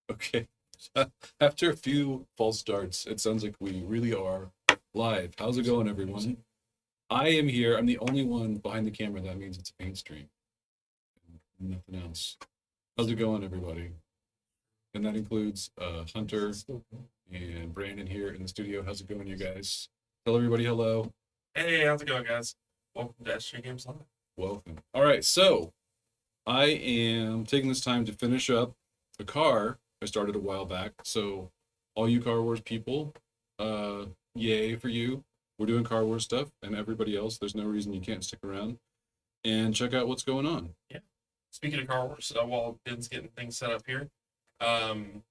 Okay. After a few false starts, it sounds like we really are live. How's it going, everyone? I am here. I'm the only one behind the camera. That means it's a paint stream. Nothing else. How's it going, everybody? And that includes Hunter and Brandon here in the studio. How's it going, you guys? Tell everybody hello. Hey, how's it going, guys? Welcome to SJGames Live. Welcome. All right, so I am taking this time to finish up a car I started a while back. So all you Car Wars people, uh, yay for you. We're doing Car Wars stuff, and everybody else, there's no reason you can't stick around and check out what's going on. Yeah. Speaking of Car Wars, while Ben's getting things set up here, um,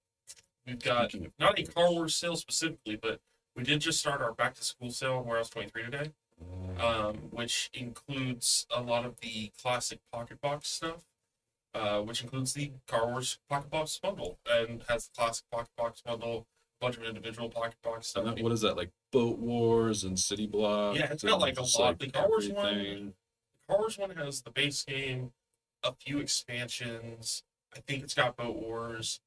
we've got Speaking of not a Car Wars sale specifically, but we did just start our back to school sale on Warehouse 23 today, which includes a lot of the classic Pocket Box stuff, which includes the Car Wars Pocket Box bundle and has the classic Pocket Box bundle, a bunch of individual Pocket Box stuff. what is that, like Boat Wars and City Block? Yeah, it's got like a just lot. The Car Wars everything. Car Wars one has the base game, a few expansions. I think it's got Boat Wars.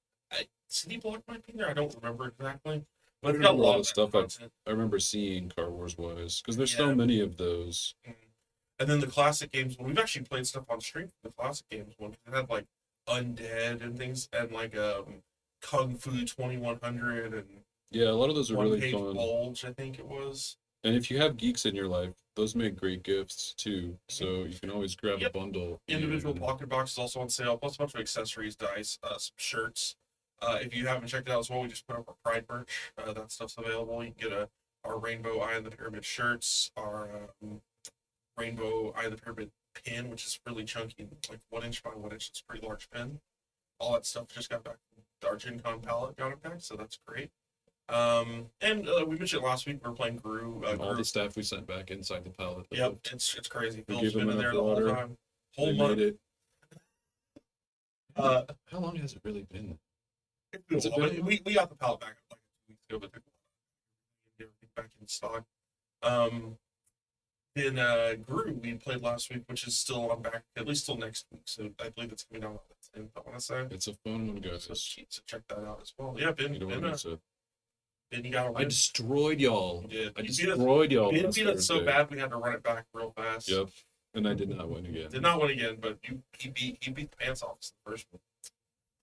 City Block might be there. I don't remember exactly. I But it's got a remember all lot the of stuff content. I remember seeing Car Wars wise, because there's so Yeah. many of those. Mhm. And then the classic games. Well, we've actually played stuff on stream for the classic games one. It had like Undead and things, and like Kung Fu 2100 and Yeah, a lot of those are One really Page fun. Bulge, I think it was. And if you have geeks in your life, those make great gifts too. So you can always grab a Yep. bundle. Individual And pocket box is also on sale, plus a bunch of accessories, dice, some shirts. If you haven't checked it out as well, we just put up our Pride merch. That stuff's available. You can get our Rainbow Eye of the Pyramid shirts, our Rainbow Eye of the Pyramid pin, which is really chunky, like 1 inch by 1 inch. It's a pretty large pin. All that stuff just got back. Our Gen Con palette got it back, so that's great. And we mentioned last week we are playing Gru. and all the stuff we sent back inside the pallet. Yep, it's crazy. We Bill's gave them been in enough there the whole water. time. They Whole made month. it. Uh, How long has it really been? It's been a while, but we got the palette back like 2 weeks ago, but get everything back in stock. Then Gru we played last week, which is still on back at least till next week. So I believe it's coming out on the 10th. I want to say. It's a fun one, guys. So check that out as well. Yeah, Ben, You don't want to miss it. Ben, you got a I win. destroyed y'all. Yeah, I you destroyed y'all. Ben last beat us so Thursday. bad we had to run it back real fast. Yep. And I did not win again. Did not win again, but he beat the pants off us the first one.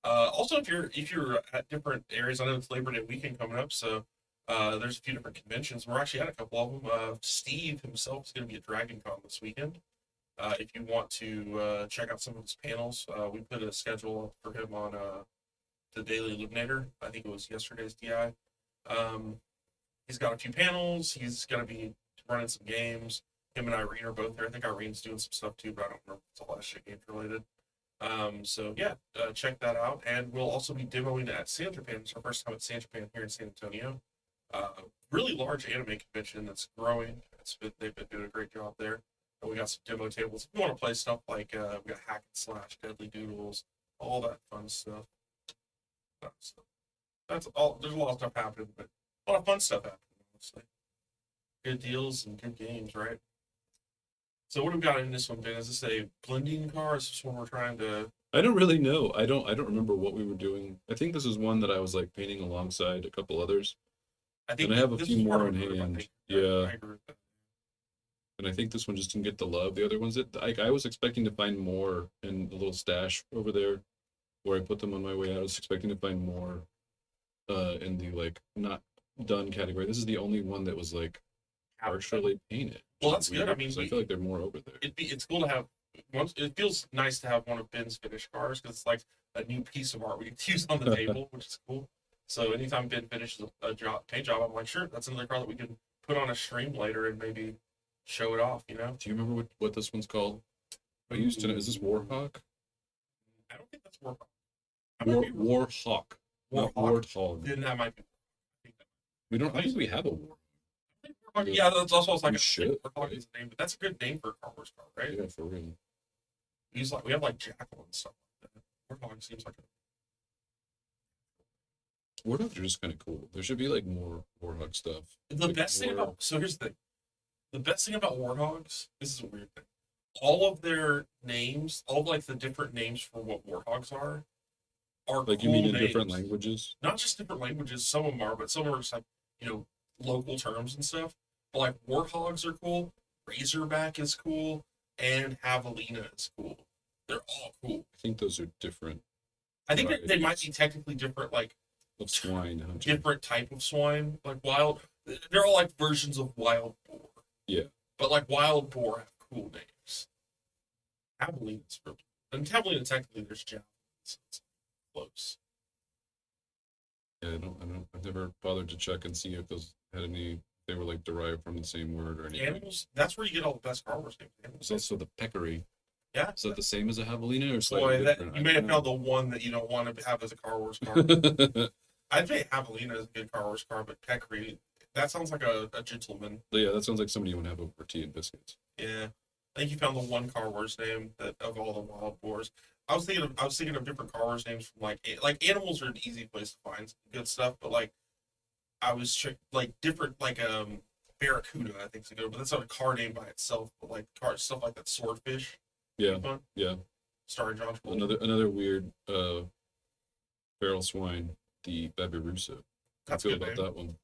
Also, if you're at different areas, I know it's Labor Day weekend coming up, so there's a few different conventions. We're actually at a couple of them. Steve himself is going to be at Dragon Con this weekend. If you want to check out some of his panels, we put a schedule up for him on the Daily Illuminator. I think it was yesterday's DI. He's got a few panels. He's going to be running some games. Him and Irene are both there. I think Irene's doing some stuff too, but I don't remember if it's all SJGames related. So yeah, check that out. And we'll also be demoing at San Japan. It's our first time at San Japan here in San Antonio. Really large anime convention that's growing. They've been doing a great job there. And we got some demo tables. If you want to play stuff like we got Hack and Slash, Deadly Doodles, all that fun stuff. That's all. There's a lot of stuff happening, but a lot of fun stuff happening. Honestly, good deals and good games, right? So what have we got in this one, Ben? Is this a blending car? Is this one we're trying to? I don't really know. I don't remember what we were doing. I think this is one that I was like painting alongside a couple others. I think And I have a this few is part more of in a group, I hand. think. Yeah. I agree with that. And I think this one just didn't get the love. The other ones that I was expecting to find more in the little stash over there where I put them on my way out. I was expecting to find more in the like not done category. This is the only one that was like partially painted. Well, which that's is good. I weird, mean, 'cause I feel like they're more over there. it's cool to have. It feels nice to have one of Ben's finished cars because it's like a new piece of art we can use on the table, which is cool. So anytime Ben finishes a paint job, I'm like, sure, that's another car that we can put on a stream later and maybe show it off. You know? Do you remember what this one's called? I used to know. Is this Warhawk? I don't think that's Warhawk. Warhawk. Not Warhawk. Warthog. Then that might be. We don't. I think we have a war. Yeah, that's also like We should, Warhawk right? is the name, but that's a good name for a Car Wars car, right? Yeah, for real. We have like Jackal and stuff like that. Warhawk seems like Warthogs are just kind of cool. There should be like more Warthog stuff. the Like best thing more- about. So here's the thing. The best thing about Warthogs, this is a weird thing. All of their names, all of like the different names for what Warthogs are, are Like you cool mean in names. different languages? Not just different languages, some of them are, but some are just like, you know, local terms and stuff. But like warthogs are cool, razorback is cool, and javelina is cool. They're all cool. I think those are different I think that they might varieties be technically different, like of swine hunting. different type of swine. Like wild, they're all like versions of wild boar. Yeah. But like wild boar have cool names. Javelina's really, and javelina technically there's javelins. So it's close. Yeah, I've never bothered to check and see if those had any, they were like derived from the same word or anything. Animals, that's where you get all the best Star Wars names. There's also the peccary. Yeah. Is that the same as a javelina or Boy, slightly different? you may have found the one that you don't want to have as a Car Wars card. I'd say Javelina is a good Car Wars card, but Peccary, that sounds like a gentleman. Yeah, that sounds like somebody you would have over tea and biscuits. Yeah, I think you found the one Car Wars name that of all the wild boars. I was thinking of different Car Wars names from like animals are an easy place to find good stuff, but like I was like different like Barracuda I think is a good, but that's not a car name by itself, but like car stuff like that Swordfish. Yeah, Fun. yeah. Starring John Travolta. Another weird feral swine, the babirusa. That's I a feel good about name. that one.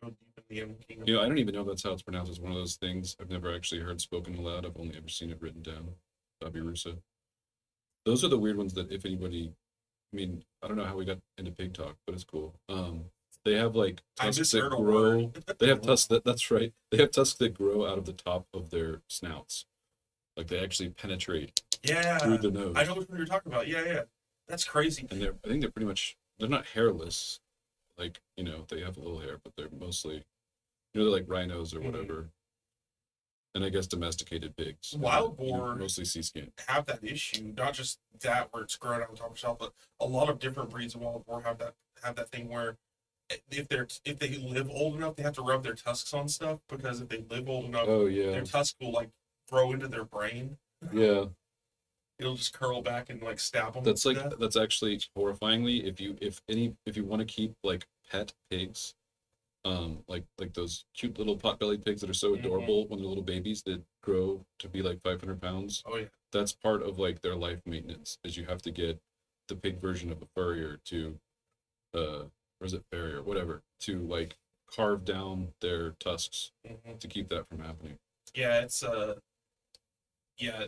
Go deep in the Animal Kingdom. You know, I don't even know if that's how it's pronounced. It's one of those things I've never actually heard spoken aloud. I've only ever seen it written down. Babirusa. Those are the weird ones that if anybody, I mean, I don't know how we got into pig talk, but it's cool. They have like I tusks just that heard a grow. word. They have tusks that's right. They have tusks that grow out of the top of their snouts. Like they actually penetrate Yeah, through the nose. I know which one you're talking about. Yeah, yeah, that's crazy. And I think they're pretty much, they're not hairless. Like, you know, they have a little hair, but they're mostly, you know, they're like rhinos or Mhm. whatever. And I guess domesticated pigs. Wild You know, boar mostly sea skin. have that issue, not just that where it's growing out on top of shelf, but a lot of different breeds of wild boar have that thing where if they live old enough, they have to rub their tusks on stuff because if they live old enough, Oh yeah, their tusk will like grow into their brain. yeah. It'll just curl back and like stab them. That's to like death. that's actually horrifyingly. If you want to keep like pet pigs, like those cute little pot-bellied pigs that are so Mhm. adorable when they're little babies that grow to be like 500 pounds. Oh yeah, That's part of like their life maintenance. Is you have to get the pig version of a furrier to, or is it farrier, whatever, to like carve down their tusks hmm to keep that from happening. yeah. It's yeah.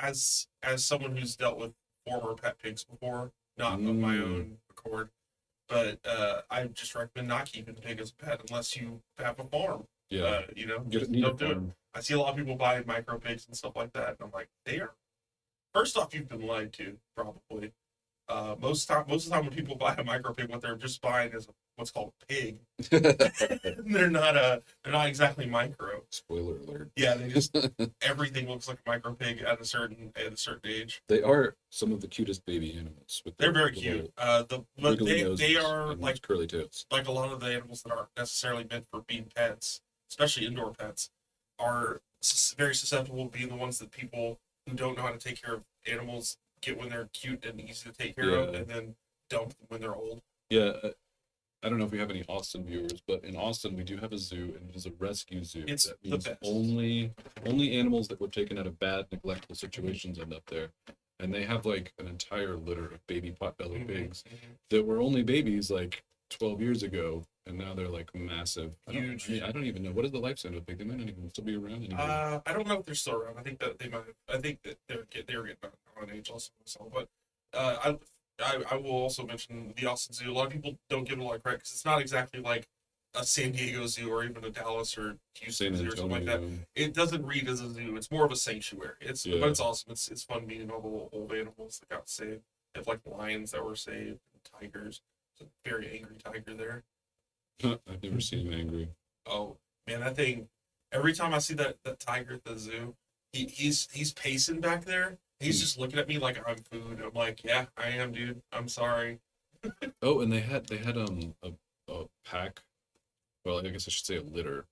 As someone who's dealt with former pet pigs before, not of my Mm. own accord, but I just recommend not keeping a pig as a pet unless you have a farm. Yeah, You know, get just need a don't do it. farm. I see a lot of people buy micro pigs and stuff like that, and I'm like, they are. First off, you've been lied to, probably. Most of the time when people buy a micro pig, what they're just buying is what's called a pig. they're not exactly micro. Spoiler alert. Yeah, they just everything looks like a micro pig at a certain age. They are some of the cutest baby animals. With They're their very little cute. But wiggly they noses are and like curly tails. a lot of the animals that aren't necessarily meant for being pets, especially indoor pets, are very susceptible to being the ones that people who don't know how to take care of animals get when they're cute and easy to take care of, Yeah. and then dump them when they're old. Yeah, I don't know if we have any Austin viewers, but in Austin we do have a zoo, and it is a rescue zoo. It's That the means best. only animals that were taken out of bad, neglectful situations end up there, and they have like an entire litter of baby pot-bellied Mhm, pigs mhm. that were only babies like 12 years ago, and now they're like massive. Huge. I don't even know what is the lifespan of a pig. They might not even still be around anymore. I don't know if they're still around. I think that they might. I think that they were getting on age also. But I will also mention the Austin Zoo. A lot of people don't give it a lot of credit because it's not exactly like a San Diego Zoo or even a Dallas or Houston San Zoo or something like that. Antonio. It doesn't read as a zoo. It's more of a sanctuary. Yeah. But it's awesome. It's fun meeting all the old animals that got saved. They have like lions that were saved, and tigers. There's a very angry tiger there. I've never seen him angry. Oh man, that thing! Every time I see that tiger at the zoo, he's pacing back there. He's just looking at me like I'm food. I'm like, yeah, I am, dude. I'm sorry. Oh, and they had a pack, well, I guess I should say a litter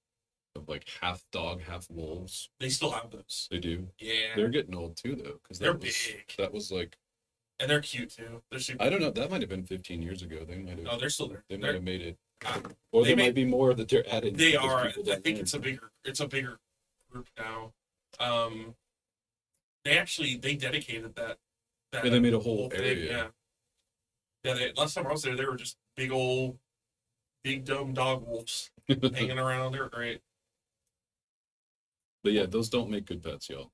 of like half dog, half wolves. They still have those. They do. Yeah, They're getting old too, though, because they're big that was like, and they're cute too. They're super. I don't know. That might have been 15 years ago. They might No, have. they're still there. They might have made it, Uh, or they there may- might be more that they're adding. They because are. people I don't think know. it's a bigger group now. They dedicated that Yeah, they made a whole thing. area. Yeah, Yeah, last time I was there, they were just big dumb dog wolves hanging around. They were great. But yeah, those don't make good pets, y'all.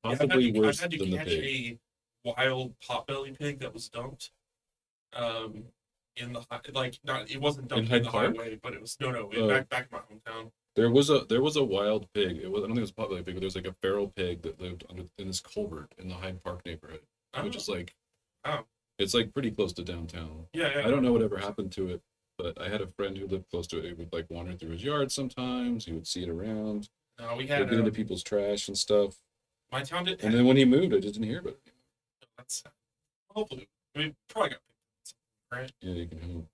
Yeah, Possibly I've worse had to than the catch pig. a wild potbelly pig that was dumped. Um, in the like not it wasn't In dumped in Hyde the Park? highway, but it was no Uh, back in my hometown. there was a wild pig. It was, I don't think it was a potbelly pig, but there was like a feral pig that lived under in this culvert in the Hyde Park neighborhood, Oh, which is like oh, it's like pretty close to downtown. yeah, I don't know no. whatever happened to it, but I had a friend who lived close to it. He would like wander through his yard sometimes. He would see it around. No, we He'd had get into people's trash and stuff. my town didn't And have then when he moved, I just didn't hear about it. that's hopefully we probably got right. Yeah, you can hope.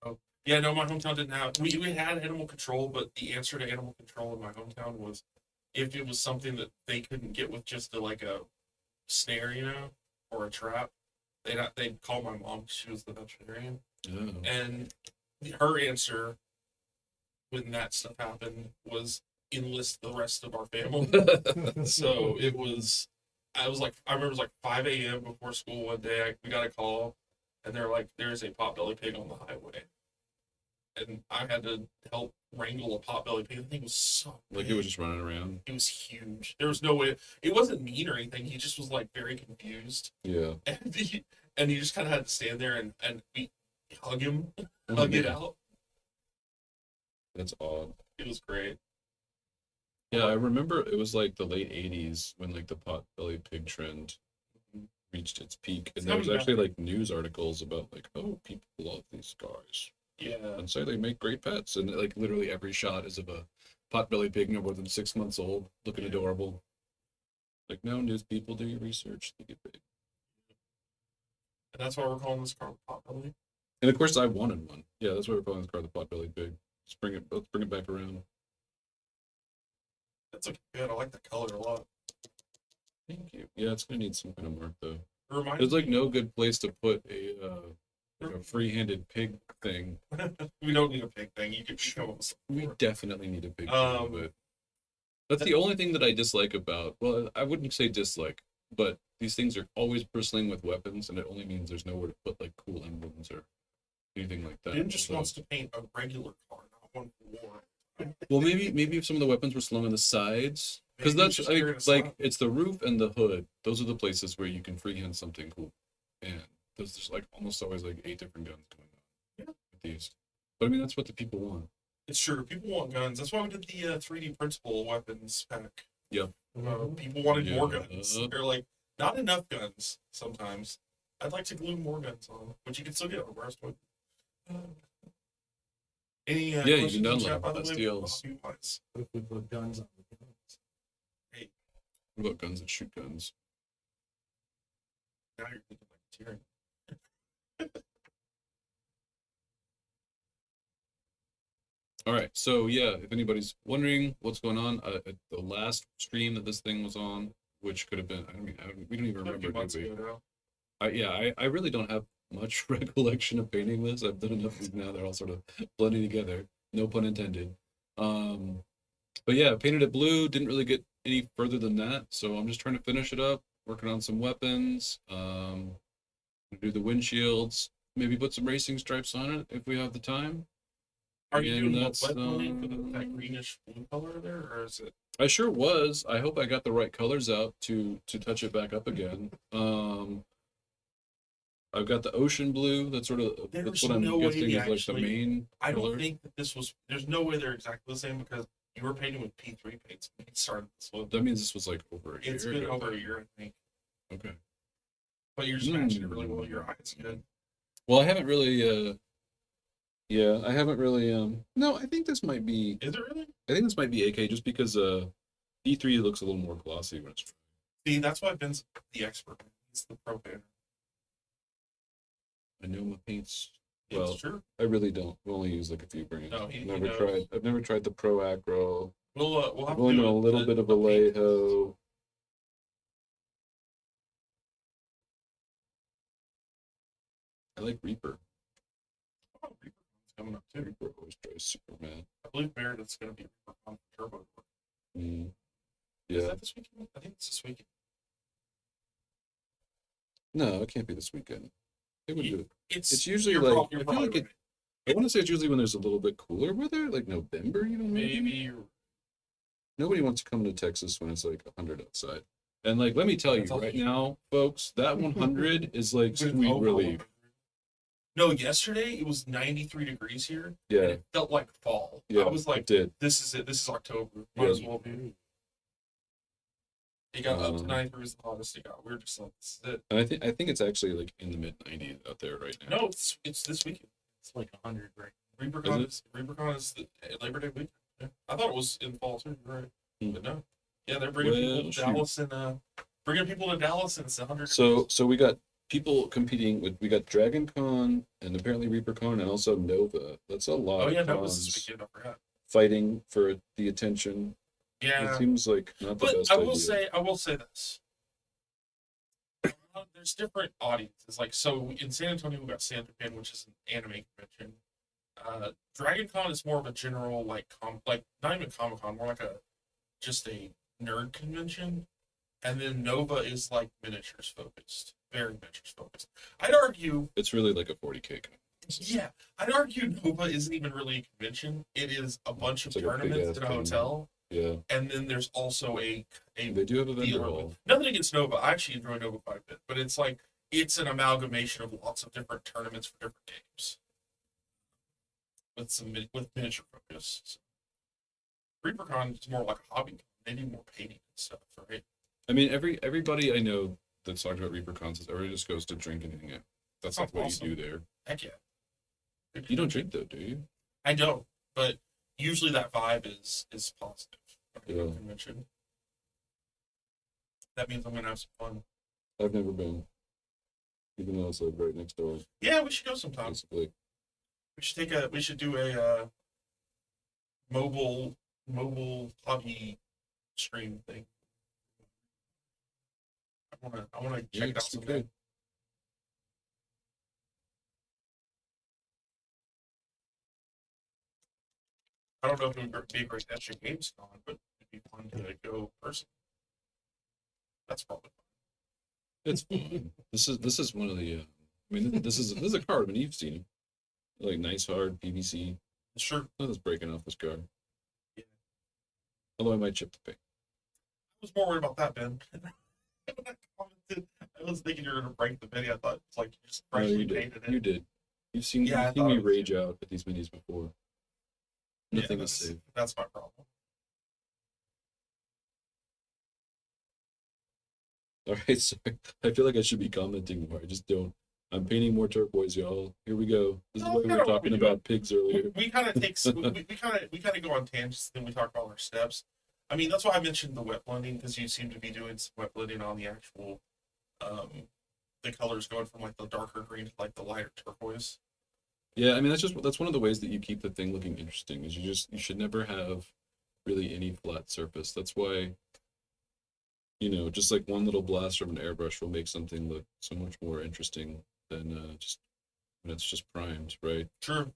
Oh, yeah, no, my hometown didn't have. We had animal control, but the answer to animal control in my hometown was if it was something that they couldn't get with just like a snare, or a trap, they'd call my mom 'cause she was the veterinarian, Oh. and her answer when that stuff happened was enlist the rest of our family. So it was. I remember it was like 5 a.m. before school one day. We got a call, and they're like, "There's a potbelly pig on the highway." And I had to help wrangle a potbelly pig. The thing was so Like big. it was just running around. It was huge. There was no way. It wasn't mean or anything. He just was like very confused, Yeah. and he just kind of had to stand there and we hug him, Oh, hug it man. out. That's odd. It was great. Yeah, I remember it was like the late 80s when like the potbelly pig trend reached its peak. And It's there was coming actually back. like news articles about like, oh, people love these guys Yeah, and say they make great pets. And like literally every shot is of a potbelly pig no more than 6 months old, looking Yeah. adorable. Like, no, news people, do your research. They get big. and that's why we're calling this car potbelly. And of course, I wanted one. Yeah, that's why we're calling this car the potbelly pig. Let's bring it back around. That's looking good. I like the color a lot. Thank you. Yeah, it's gonna need some kind of mark though. It reminds There's like me. no good place to put like a free-handed pig thing. We don't need a pig thing. You can show us. We definitely need a pig thing, Um, but that's the only thing that I dislike about. Well, I wouldn't say dislike, but these things are always bristling with weapons, and it only means there's nowhere to put like cool emblems or anything like that. Ben just So- wants to paint a regular car, not one for war. Well, maybe if some of the weapons were slung on the sides, because Maybe that's just I mean, carrying a like slab. it's the roof and the hood. Those are the places where you can freehand something cool, and there's just like almost always like 8 different guns going on. Yeah. With these, but I mean that's what the people want. It's true. People want guns. That's why we did the 3D printable weapons pack. Yep. People wanted more Yeah. guns. They're like, not enough guns sometimes. I'd like to glue more guns on, but you can still get a burst one. Any Yeah, you questions can in download chat, by the way? STLs. What if we put guns on the guns? What about guns that shoot guns? Now you're thinking like a tyranny. All right, so yeah, if anybody's wondering what's going on, at the last stream that this thing was on, which could have been, we don't even A few remember, months do we? ago I really don't have much recollection of painting this. I've done enough of these now; they're all sort of blending together. No pun intended. But yeah, painted it blue. Didn't really get any further than that, so I'm just trying to finish it up. Working on some weapons. Do the windshields. Maybe put some racing stripes on it if we have the time. Are you And doing the that's, wet blending for that greenish blue color there, or is it? I sure was. I hope I got the right colors out to touch it back up again. I've got the ocean blue. That's sort of There's that's what I'm no way guessing is like actually- the main I don't color. think that this was. There's no way they're exactly the same because you were painting with P3 paints. When you started this one. That means this was like over a year It's been ago. over a year, I think. Okay. But you're just matching it really well. Your eyes good. Well, I haven't really. Yeah, I haven't really. No, I think this might be. Is it really? I think this might be AK just because E3 looks a little more glossy when it's. See, that's why Ben's the expert. He's the pro painter. I know my paints. Well, It's true. I really don't. We only use like a few brands. No, he never knows. tried. I've never tried the Pro Acro. We'll have I've to only do done a little bit of paint. Vallejo. I like Reaper. Oh, Reaper's coming up too. Reaper always tries Superman. I believe Meredith's going to be on Turbo. Mm. Is Yeah. that this weekend? I think it's this weekend. No, it can't be this weekend. They would do it. It's It's usually you're like prob- you're I feel probably like it. right. I want to say it's usually when there's a little bit cooler weather, like November. Maybe. Maybe you're Nobody wants to come to Texas when it's like 100 outside. And like, let me tell you That's all- right now, folks, that 100 is like with sweet over relief. 100. No, yesterday it was 93 degrees here. And Yeah, it felt like fall. yeah. I was it like, did. this is it. This is October. Might Yeah. as well be. It got up to Um, 93 was the hottest it got. We were just like, this is it. And I think it's actually like in the mid 90s out there right now. No, it's this weekend. It's like 100 right Rubicon is the Labor Day weekend. Yeah. I thought it was in fall too. You're right, Hmm. but no. Yeah, they're bringing people to Well, shoot. Dallas and bringing people to Dallas and it's 100. So we got people competing with we got Dragon Con and apparently ReaperCon and also Nova. That's a lot Oh yeah, of that was this cons weekend. I forgot. fighting for the attention. Yeah, It seems like not the but best I will idea. say this. There's different audiences. Like so, in San Antonio, we got San Japan, which is an anime convention. Dragon Con is more of a general like not even Comic Con, more like just a nerd convention. And then Nova is like miniatures focused, very miniatures focused. I'd argue, It's really like a 40K con. yeah, I'd argue Nova isn't even really a convention. It is a bunch of It's like a tournaments big-ass in a tournament. hotel, Yeah, and then there's also a they do have a vendor dealer hall. with nothing against Nova. I actually enjoy Nova quite a bit, but it's like it's an amalgamation of lots of different tournaments for different games with with miniature focus. So, ReaperCon is more like a hobby. They do more painting and stuff, right? I mean, everybody I know that's talked about ReaperCon says everybody just goes to drink and hang out. That's like Sounds what awesome. you do there. Heck yeah. You don't drink though, do you? I don't, but usually that vibe is positive. At a Yeah. convention. That means I'm gonna have some fun. I've never been, even though it's like right next door, Yeah, we should go sometime. basically. We should do a mobile hobby stream thing. I wanna Yeah, check it out guess we someday. could. I don't know if it would be a great SJGames con, but it'd be fun to go personally. That's probably fun. It's fun. This is one of the. I mean, this is a card. I mean, you've seen them, like nice hard PVC. Sure. Nothing's breaking off this card. Yeah. Although I might chip the paint. I was more worried about that, Ben. When I commented, I was thinking you were gonna break the mini. I thought it's like you just No, freshly you did. painted it. You did. You've Yeah, I seen me thought it was- rage out at these minis before. Yeah, Nothing is safe. that's my problem. All right, sorry. I feel like I should be commenting more. I just don't. I'm painting more turquoise, y'all. Here we go. This is No, why we no, were talking we- about pigs earlier. We kind of take we kind of go on tangents, then we talk about our steps. I mean, that's why I mentioned the wet blending because you seem to be doing some wet blending on the actual, the colors going from like the darker green to like the lighter turquoise. Yeah, I mean that's one of the ways that you keep the thing looking interesting. Is you should never have really any flat surface. That's why, just like one little blast from an airbrush will make something look so much more interesting than just when it's just primed, right? True.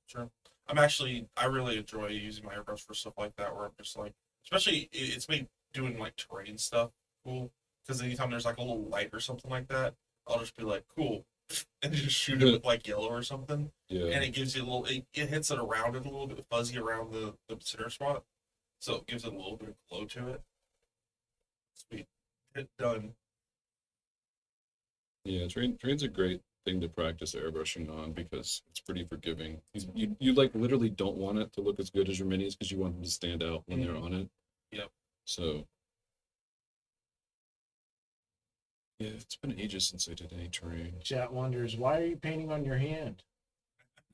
I really enjoy using my airbrush for stuff like that, where I'm just like, especially it's made doing like terrain stuff cool. Because anytime there's like a little light or something like that, I'll just be like, cool, and just shoot it with like yellow or something, Yeah. and it gives you a little. It hits it around it a little bit fuzzy around the center spot, so it gives it a little bit of glow to it. Sweet, it done. Yeah, terrain's a great thing to practice airbrushing on because it's pretty forgiving. You like literally don't want it to look as good as your minis because you want them to stand out when they're on it. Yep. So yeah, it's been ages since I did any terrain. Chat wonders, why are you painting on your hand?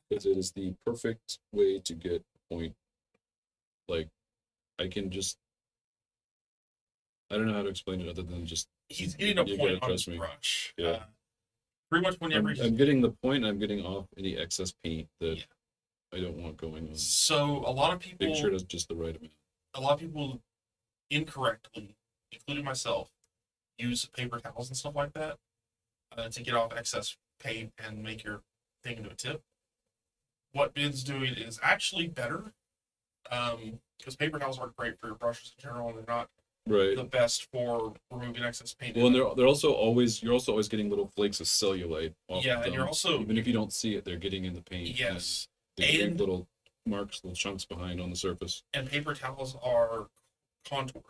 Because it is the perfect way to get a point. Like I can just I don't know how to explain it other than just He's getting a you point gotta on his trust me. brush. Yeah. Pretty much whenever I'm getting the point. I'm getting off any excess paint that Yeah. I don't want going on. So a lot of people, Make sure it's just the right amount. a lot of people incorrectly, including myself, use paper towels and stuff like that to get off excess paint and make your thing into a tip. What Ben's doing is actually better because paper towels aren't great for your brushes in general, and they're not Right. the best for removing excess paint. Well, and they're also always you're also always getting little flakes of cellulite off Yeah, of and you're them. also- Even if you don't see it, they're getting in the paint. Yes, and they leave and- little marks, little chunks behind on the surface. and paper towels are contoured,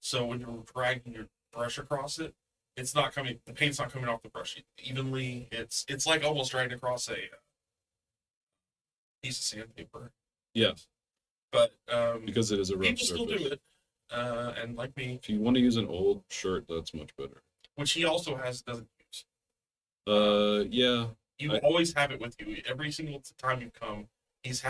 so when you're dragging your brush across it, it's not coming. The paint's not coming off the brush evenly. It's like almost dragging across a piece of sandpaper. Yeah, But because it is a rough people surface. still do it, and like me, If you want to use an old shirt, that's much better. which he also doesn't use. Yeah. You always have it with you every single time you come. It's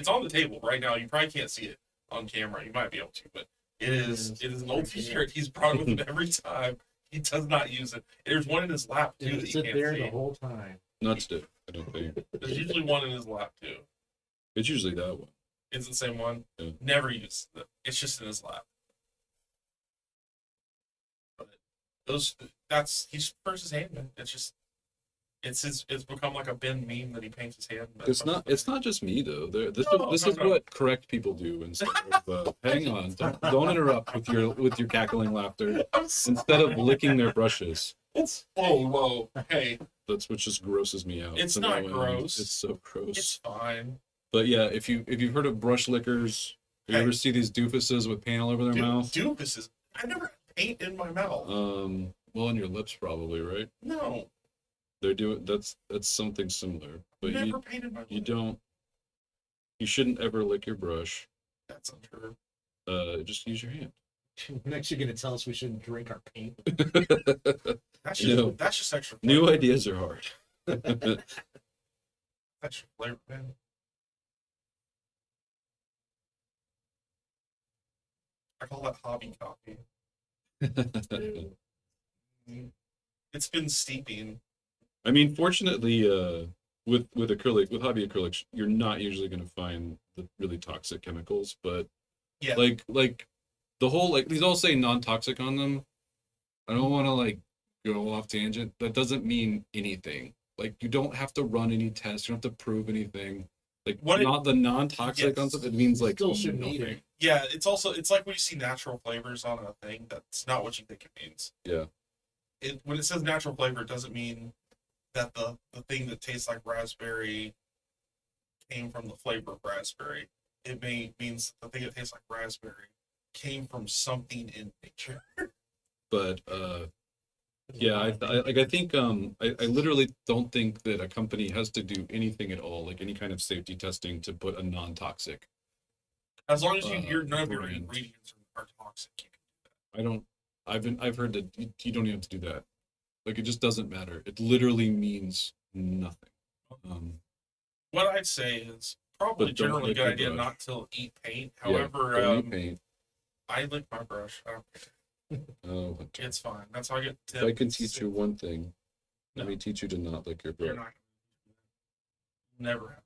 on the table right now. You probably can't see it on camera. You might be able to, but it is an old T-shirt. He's brought it with him every time. He does not use it. There's one in his lap too Did that it you sit can't there see. the whole time? Not stick, I don't think. There's usually one in his lap too. It's usually that one. It's the same one. Yeah. Never uses it. It's just in his lap. But he just prefers his hand. Man. It's become like a Ben meme that he paints his hand. It's not just me though. This No, is no. what correct people do instead of hang on, don't interrupt with your cackling laughter instead of licking their brushes. Whoa, hey, That's what just grosses me out. It's to not no end. gross. It's so gross. it's fine. But yeah, if you've heard of brush lickers, you Hey. ever see these doofuses with paint all over their mouth? Doofuses. I never had paint in my mouth. Well, on your lips probably, right? No, They're doing that's something similar, but never painted my you lips. don't. You shouldn't ever lick your brush. That's untrue. Just use your hand. Next, you're gonna tell us we shouldn't drink our paint. That's No. just extra flavor. New ideas are hard. Extra flavor, man. I call that hobby coffee. It's been steeping. I mean, fortunately, with hobby acrylics, you're not usually going to find the really toxic chemicals. But Yeah. like the whole these all say non-toxic on them. I don't want to go off tangent. That doesn't mean anything. Like you don't have to run any tests. You don't have to prove anything. Like not the non-toxic Yes. concept. It means Still shouldn't eat nothing. it. Yeah, it's like when you see natural flavors on a thing, that's not what you think it means. Yeah. When it says natural flavor, it doesn't mean that the thing that tastes like raspberry came from the flavor of raspberry. It means the thing that tastes like raspberry came from something in nature. But yeah, I think I literally don't think that a company has to do anything at all, like any kind of safety testing to put a non-toxic. As long as none of your brand. ingredients are toxic, you can do that. I don't. I've heard that you don't even have to do that. Like it just doesn't matter. It literally means nothing. What I'd say is probably But don't generally a lick good your idea brush. not to eat paint. Yeah, However, don't eat paint. I lick my brush. Oh, It's fine. That's how I get if I can teach you one thing, let No. me teach you to not lick your You're brush. not. Never have.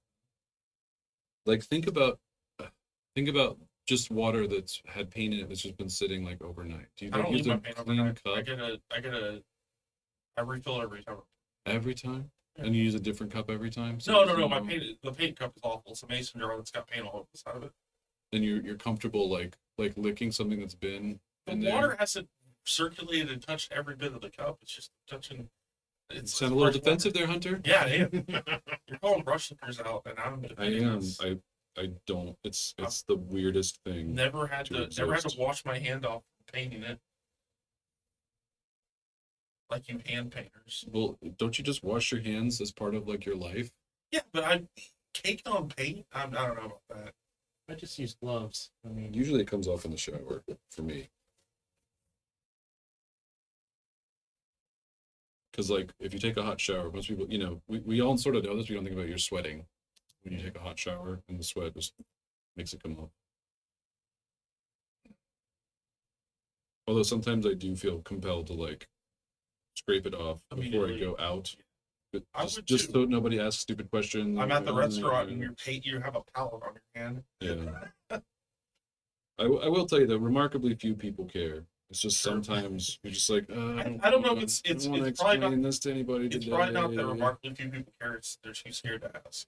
Like think about just water that's had paint in it that's just been sitting overnight. Do you I don't use leave my a paint clean overnight. cup I refill every time. every time? Yeah. And you use a different cup every time? So No. there's The paint cup is awful. It's a mason jar that's got paint all over the side of it. And you're comfortable like licking something that's been The in there. water hasn't circulated and touched every bit of the cup. It's just touching. It's Sound a little fresh defensive water. there, Hunter? Yeah, I am. You're calling brush lickers out, and I'm I defending am. this. I don't. It's the weirdest thing. Never had to to exist. wash my hand off painting it. Like you hand painters. Well, don't you just wash your hands as part of your life? Yeah, but I caked on paint. I don't know about that. I just use gloves. I mean, Usually it comes off in the shower for me. Because if you take a hot shower, most people, we all sort of know this. We don't think about your sweating when you take a hot shower, and the sweat just makes it come off. Although sometimes I do feel compelled to scrape it off before I Immediately. go out. But I just would just too. so nobody asks stupid questions. I'm at the restaurant and you have a palette on your hand. Yeah. I will tell you that remarkably few people care. It's just Sure. sometimes you're just like, I don't know if it's I don't want to it's probably not explain this to anybody it's today. probably not that remarkably few people care. They're too scared to ask.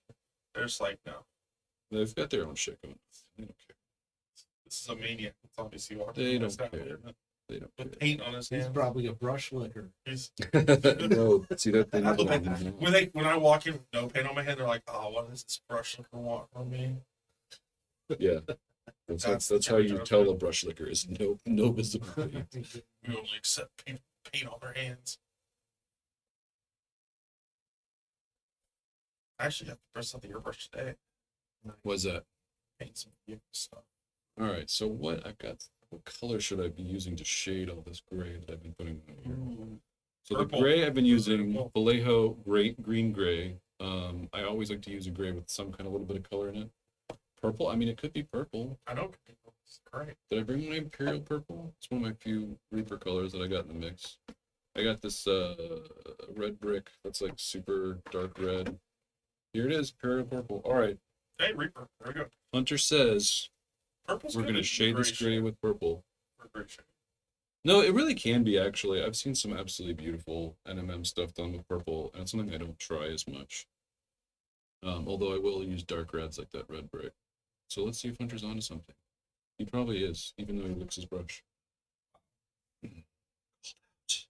They're just like, no. They've got their own shit going on. They don't care. this is a maniac. It's obviously walking. They around his don't house care. They don't with paint on his He's hands. probably a brush licker. He's, No, see that thing. That's what when I walk in with no paint on my hand, they're like, "Oh, what does this brush licker want from me?" Yeah, that's how you tell a brush licker is no visibility. We only accept paint on their hands. I actually have to press out the airbrush today. What's that? Paint some stuff. All right, so what color should I be using to shade all this gray that I've been putting on here? So Purple. the gray I've been using Purple. Vallejo green gray. I always like to use a gray with some kind of little bit of color in it. Purple, I mean it could be purple. I know it's great. Did I bring my Imperial purple? It's one of my few Reaper colors that I got in the mix. I got this red brick that's like super dark red. Here it is, Imperial purple. All right, Hey, Reaper. There we go. Hunter says Purple's we're good gonna as shade this gray shade. with purple. Or gray shade. No, it really can be actually. I've seen some absolutely beautiful NMM stuff done with purple, and it's something I don't try as much. Although I will use dark reds like that red brick. So let's see if Hunter's onto something. He probably is, even though he licks his brush.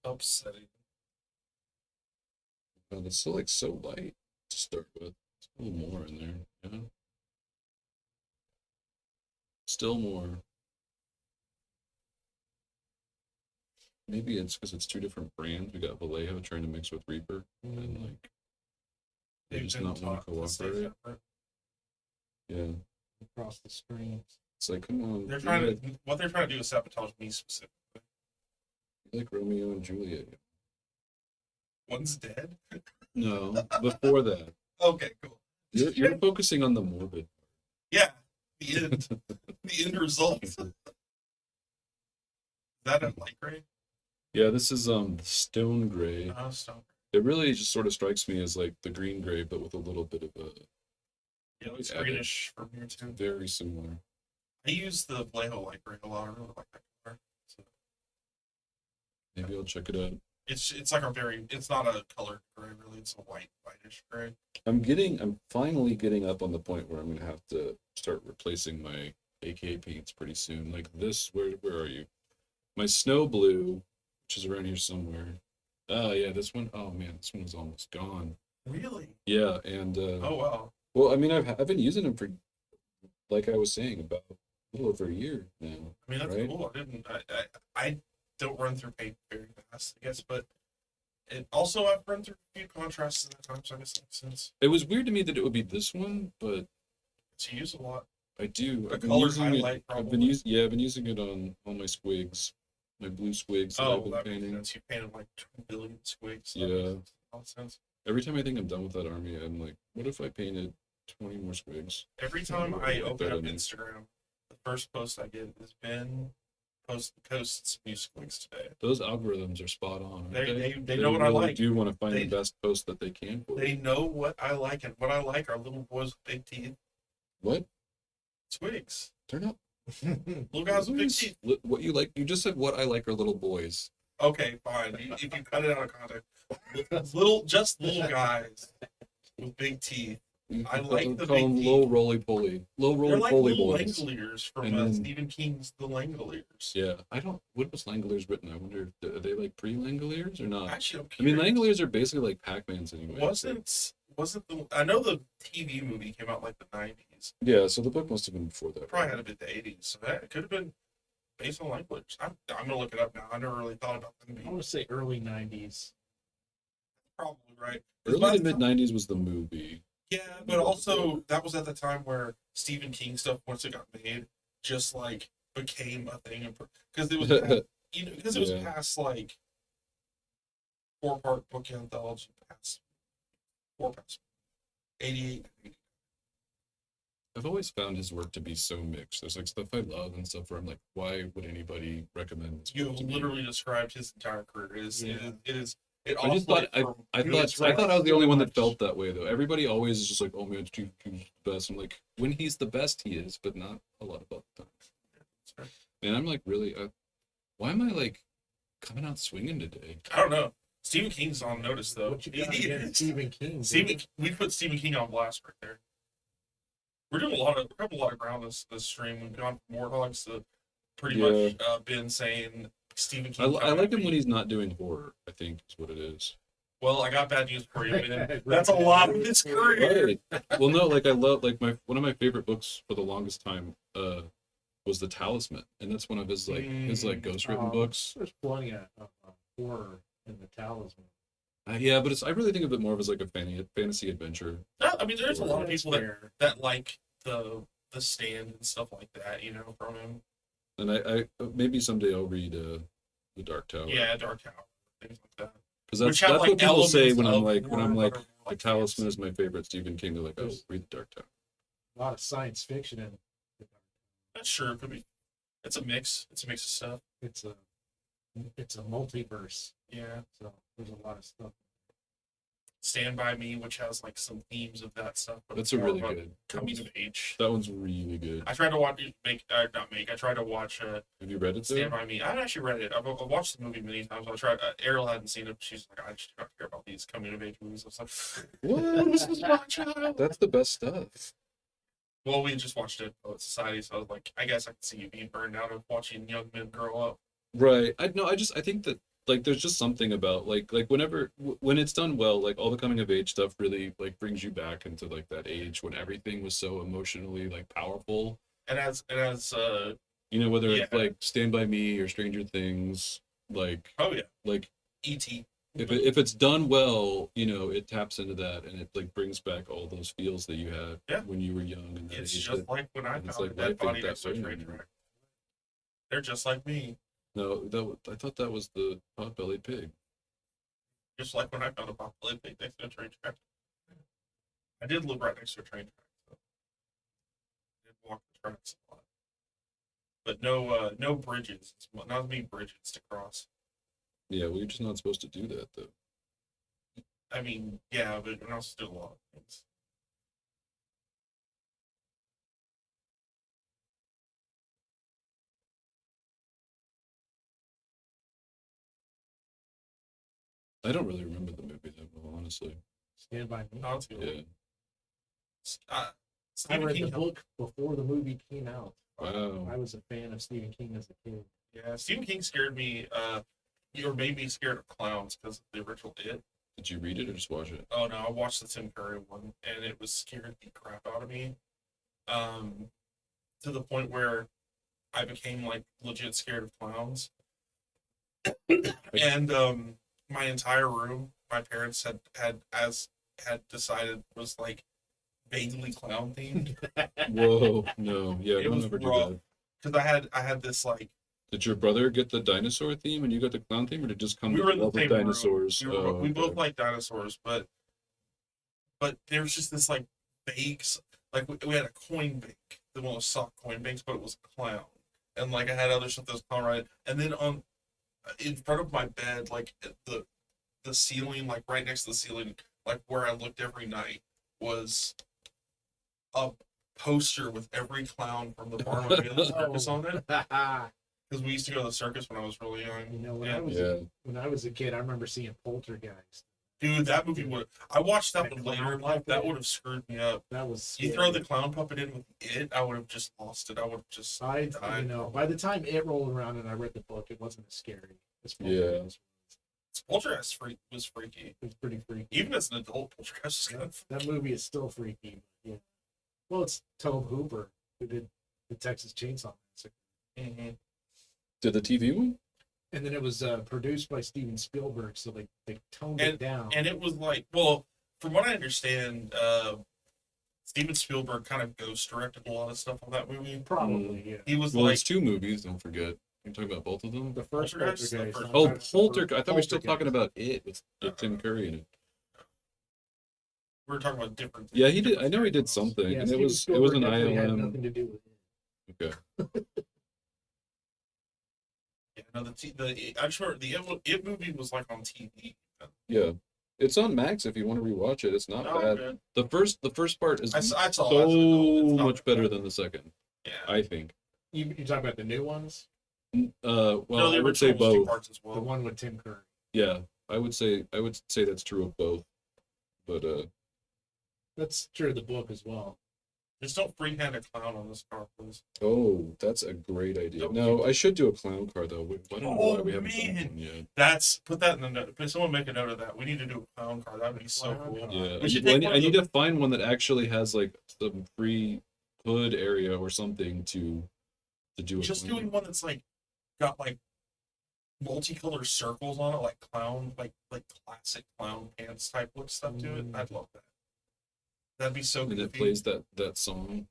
Upsetting. Oh, that's still like so light to start with. There's a little more in there, yeah. Still more. Maybe it's because it's two different brands. We got Vallejo trying to mix with Reaper, and like they They've just been not want taught to to stay cooperate. separate. Yeah, Across the streams. it's like come on. They're you trying like, to. What they're trying to do is sabotage me specifically. you like Romeo and Juliet. One's dead. No, before that, Okay, cool. you're focusing on the morbid. Yeah, the end. The end result. Is that a light gray? Yeah, this is stone gray. Stone. It really just sort of strikes me as like the green gray, but with a little bit of a Yeah, it's added. greenish from here too. Very similar. I use the Vallejo light gray a lot. I really like that color. So Maybe I'll check it out. it's like a very. It's not a colored gray really. It's a whitish gray. I'm finally getting up on the point where I'm gonna have to start replacing my AK paints pretty soon. Like this, where are you? My snow blue, which is around here somewhere. Oh yeah, this one. Oh man, this one is almost gone. Really? Yeah, and Oh wow. well, I mean, I've been using them for, like I was saying, about a little over a year now. I mean that's Right? cool. I don't run through paint very fast, I guess, but it also I've run through a few contrasts at times. So I guess that makes sense. It was weird to me that it would be this one, but It's used a lot. I do. The I've been color using it. highlight I've been probably. using. I've been using it on all my squigs, my blue squigs that I've Oh, been that makes painting. sense. You painted like 2 billion squigs. Yeah. That makes a lot of sense. Every time I think I'm done with that army, I'm like, what if I painted 20 more squigs? Every time I Like open that, up I mean. Instagram, the first post I get is Ben posts new squigs today. Those algorithms are spot on. Aren't They know what I really like. do want to find They- the best post that they can for They you. know what I like, and what I like are little boys with big teeth. What? Squigs. They're not. Little guys with big teeth. What you like? You just said what I like are little boys. Okay, fine. If you cut it out of context, just little guys with big teeth. I like the call big them teeth. low roly poly, They're like poly little boys. Langoliers from And then- Stephen King's The Langoliers. Yeah, I don't. What was Langoliers written? I wonder if are they like pre-Langoliers or not? Actually, I mean, curious. Langoliers are basically like Pac-Mans anyway. so- Wasn't the I know the TV movie came out like the 90s. Yeah, so the book must have been before that. Probably had to be the 80s. So that could have been based on Langoliers. I'm gonna look it up now. I never really thought about them I being want to say early 90s. probably right. 'Cause by Early the to time- mid '90s was the movie. Yeah, but also that was at the time where Stephen King stuff, once it got made, just like became a thing. Because it was, because it was Yeah. past like 4-part book anthology, past 88. I've always found his work to be so mixed. There's like stuff I love and stuff where I'm like, why would anybody recommend this? You book to me? literally described his entire career. It is. It I just thought oscillates from- I it's thought I was the so only one that much. felt that way though. Everybody always is just like, oh man, Steve King's the best. I'm like, when he's the best, he is, but not a lot about the time. And I'm like, really, why am I like coming out swinging today? I don't know. Stephen King's on notice though. What you got against Stephen King? Stephen, we put Stephen King on blast right there. We're doing a couple lot of ground this stream. We've gone from Warthogs to pretty Yeah. much been saying Stephen I King. like him when he's not doing horror, I think is what it is. Well, I got bad news for you, man. That's a lot of his career. Right. Well, no, like I love like one of my favorite books for the longest time was The Talisman, and that's one of his like ghostwritten books. There's plenty of horror in the Talisman. Yeah, but I really think of it more of as like a fantasy adventure. I mean, there's a lot of That's people fair. that like the Stand and stuff like that, you know, from him. And I maybe someday I'll read The Dark Tower. Yeah, Dark Tower, things like that. Because Which that's have, like, what people say elements when I'm of like horror, The but are like Talisman fantasy. is my favorite Stephen King. They're like, oh, There's- read The Dark Tower. A lot of science fiction in it. That's sure could be. It's a mix. It's a mix of stuff. It's a multiverse, Yeah. so there's a lot of stuff. Stand by Me, which has like some themes of that stuff. But That's it's a more really of good. coming of age. That one's really good. I tried to watch I tried to watch Have you read it? Stand Though? by Me. I haven't actually read it. I've watched the movie many times. I tried. Ariel hadn't seen it. She's like, I just do not care about these coming of age movies. I was like, What? this is my child. That's the best stuff. Well, we just watched it Poet Society, so I was like, I guess I can see you being burned out of watching young men grow up. Right. I think that like there's just something about like whenever when it's done well, like all the coming of age stuff really like brings you back into like that age when everything was so emotionally like powerful. And as You know, whether it's Yeah. like Stand by Me or Stranger Things, like oh yeah, like E.T. if it's done well, you know, it taps into that and it like brings back all those feels that you had Yeah. when you were young and that It's age just that- like when I it's found like a dead life body ain't next to a that train way track. They're just like me. No, I thought that was the pot-bellied pig. Just like when I found a populated pig next to a train track. I did live right next to a train track, so I did walk the tracks a lot. But no bridges. It's not as many bridges to cross. Yeah, well, you're just not supposed to do that though. I mean, yeah, but we also did a lot of things. I don't really remember the movie that well, honestly. Stand by Me. No, it's good. Yeah. I Stephen read King the book before the movie came out. Wow. I was a fan of Stephen King as a kid. Yeah, Stephen King scared me. Or made me scared of clowns because of the original It. Did you read it or just watch it? Oh no, I watched the Tim Curry one, and it was scared the crap out of me. To the point where I became like legit scared of clowns. And my entire room, my parents had decided was like vaguely clown themed. Whoa, no, yeah, It don't was ever do rough. that. Because I had this like Did your brother get the dinosaur theme and you got the clown theme, or did it just come we with were in the love of same room. dinosaurs? We both Okay. like dinosaurs, but there's just this like vague, like we had a coin bank, the one with soft coin banks, but it was a clown, and like I had other stuff that was clown right, and then on in front of my bed, like at the ceiling, like right next to the ceiling, like where I looked every night, was a poster with every clown from the Barnum and Bailey Circus on it. Because we used to go to the circus when I was really young. You know, Yeah. when I was a kid, I remember seeing Poltergeist. Dude, that movie would. I watched that That one later clown in life. That puppet. would have screwed me up. That was You scary. throw the clown puppet in with it, I would have just lost it. I would have just You died. know, by the time it rolled around and I read the book, it wasn't as scary. As Yeah. Poltergeist Poltergeist was freaky. was pretty freaky. Even as an adult, Poltergeist was kind of. That movie is still freaky. Yeah. Well, it's Tobe Hooper who did the Texas Chainsaw Massacre, Mhm. Did the TV one? and then it was produced by Steven Spielberg, so they toned it down. And it was like, well, from what I understand, Steven Spielberg kind of ghost directed a lot of stuff on that movie. Probably, yeah. He was Well, like, it's two movies. Don't forget. You're talking about both of them. The first Poltergeist? The Poltergeist. first- Oh, not- Poltergeist. I thought we were still Poltergeist. talking about it with Tim Curry in it. we were talking about different things. Yeah, he did. different I know he did styles. something, Yeah, and Steven it was Spielberg an definitely had ILM. nothing to do with it. Okay. Yeah, no, I'm sure the It movie was like on TV. Yeah, it's on Max if you want to rewatch it. It's not Oh, bad. good. The first part is I saw it as an so adult. It's not much better bad. than the second. Yeah. I think. You talking about the new ones? Well, No, the I would say original was two both. parts as The well. one with Tim Curry. Yeah, I would say that's true of both. But That's true of the book as well. Just don't freehand a clown on this car, please. Oh, that's a great idea. Don't No, you- I should do a clown car though. I don't know why Oh, we haven't done man. one yet. Put that in the note. Please, someone make a note of that. We need to do a clown car. That would be so Clown cool. car. Yeah, We should take one I of need the- to find one that actually has like some free hood area or something to do it. Just doing one that's like got like multicolor circles on it, like clown, like classic clown pants type look stuff to it. I'd love that. That'd be so and it goofy. plays that song.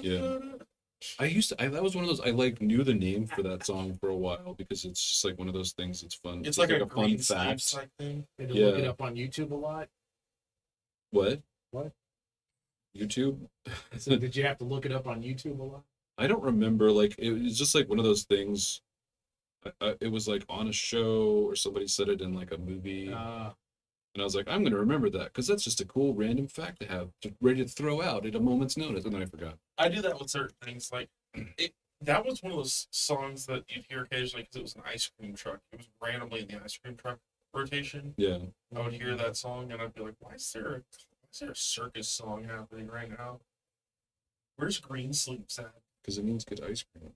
Yeah. That was one of those I like knew the name for that song for a while because it's just like one of those things that's fun. It's like a fun green fact. sleeves type thing. Had to look it Yeah. up on YouTube a lot. What? What? YouTube? So did you have to look it up on YouTube a lot? I don't remember. Like it was just like one of those things. It was like on a show or somebody said it in like a movie, and I was like, I'm gonna remember that because that's just a cool random fact to have, ready to throw out at a moment's notice, and then I forgot. I do that with certain things. Like that was one of those songs that you'd hear occasionally because it was an ice cream truck. It was randomly in the ice cream truck rotation. Yeah, I would hear that song and I'd be like, why is there a circus song happening right now? Where's Green Sleeves at? because it means good ice cream.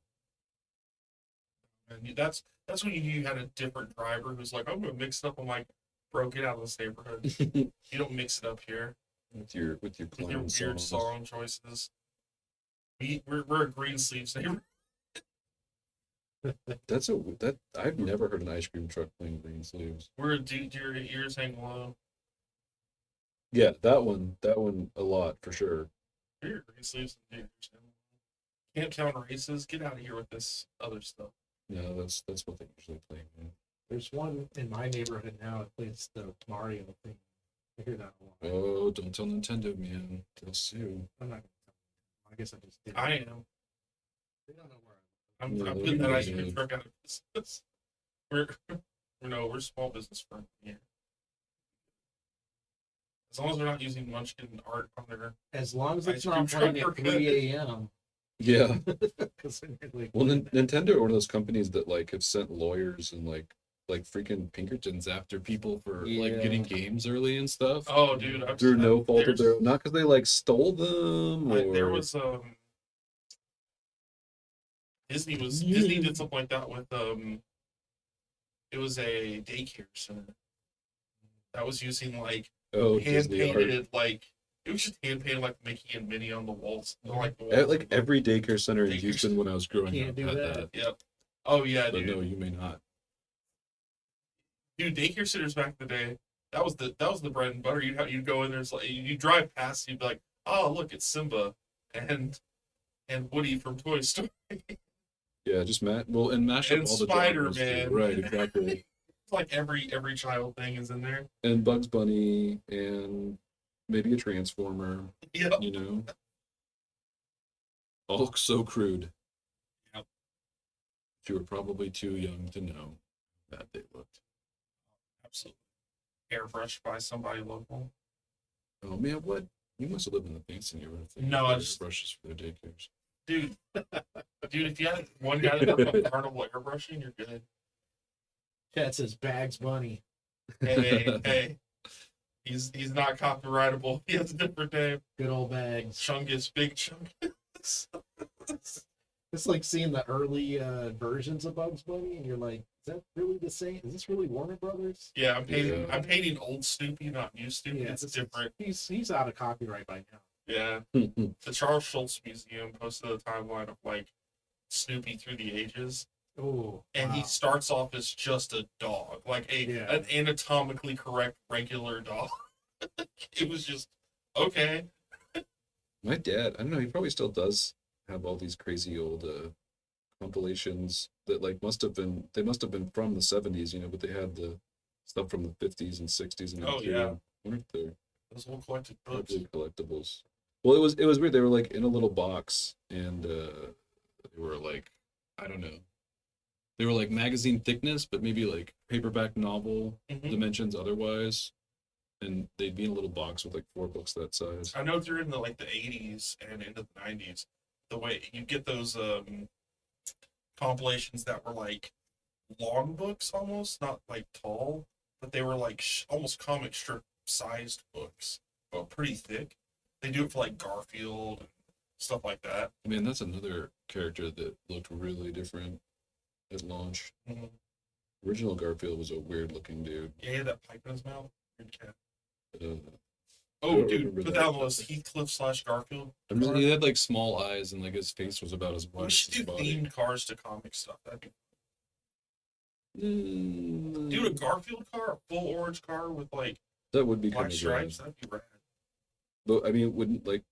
And that's when you knew you had a different driver who's like, I'm gonna mix it up. I'm like, bro, get out of this neighborhood. You don't mix it up here with your with your clown weird songs. song choices. We're a Green Sleeves neighborhood. That I've never heard an ice cream truck playing Green Sleeves. We're a dude, your ears hang low. Yeah, that one a lot for sure. We're Green Sleeves and dude, your ears hang low. Can't count races. Get out of here with this other stuff. No, that's what they usually play. Man. There's one in my neighborhood now that plays the Mario thing. I hear that a lot. Oh, don't tell Nintendo, man. They'll sue. I'm not gonna tell them. I guess I just did. I am. They don't know where I'm No, putting that ice yeah. cream truck out of business. We're small business firm. Yeah. As long as they're not using Munchkin art on their. as long as Ice it's cream not playing truck at or 3 a.m. Yeah. Because like, Well, Nintendo are one of those companies that like have sent lawyers and like freaking Pinkertons after people for like Yeah. getting games early and stuff Oh, dude, through no fault of their own. Not because they like stole them or There was Disney did something like that with it was a daycare center that was using like oh hand Disney art. painted like it was just hand painted like Mickey and Minnie on the walls, like the walls. Like every daycare center in Daycare Houston when I was growing Can't up do had that. that. Yep. Oh yeah, But dude. no, you may not. Dude, daycare centers back in the day, that was the bread and butter. You'd go in there, it's like you drive past, you'd be like, oh look, it's Simba and Woody from Toy Story. Yeah, just mash up And all the genres, Spider-Man. too. Right, exactly. It's like every child thing is in there. And Bugs Bunny and maybe a Transformer, Yep. you know. All so crude. Yep. You were probably too young to know that they looked. Absolutely. Airbrushed by somebody local. Oh man, what? You must have lived in the fancy neighborhood. No, I just- brushes for their daycares. Dude, if you had one guy that worked on carnival airbrushing, you're good. Chat says Bags Bunny. Hey. He's not copyrightable. He has a different name. Good old Bags. Chungus, Big Chungus. It's like seeing the early versions of Bugs Bunny, and you're like, is that really the same? Is this really Warner Brothers? Yeah, I'm Yeah. painting old Snoopy, not new Snoopy. It's this is- different. He's out of copyright by now. Yeah. The Charles Schultz Museum posted a timeline of like Snoopy through the ages. Oh, And wow. he starts off as just a dog, like Yeah. an anatomically correct regular dog. It was just okay. My dad, I don't know, he probably still does have all these crazy old compilations that like must have been from the 70s, you know, but they had the stuff from the 50s and 60s and Oh, everything. yeah. I wonder if they're Those little collected books. probably collectibles. Well, it was weird. They were like in a little box, and they were like, I don't know, they were like magazine thickness, but maybe like paperback novel Mhm. dimensions otherwise. And they'd be in a little box with like 4 books that size. I know through in the 80s and into the 90s, the way you get those compilations that were like long books almost, not like tall, but they were like almost comic strip sized books, but pretty thick. They do it for like Garfield and stuff like that. I mean, that's another character that looked really different at launch. Mhm. Original Garfield was a weird looking dude. Yeah, he had that pipe in his mouth. Weird cat. I Oh, don't dude, remember put that. that on the list. Heathcliff / Garfield. I mean, card. he had like small eyes and like his face was about as wide We as should his do body. themed cars to comic stuff. That'd be Mm, dude, a Garfield car, a full orange car with like that would be black kind of stripes. rad. That'd be rad. But I mean, wouldn't like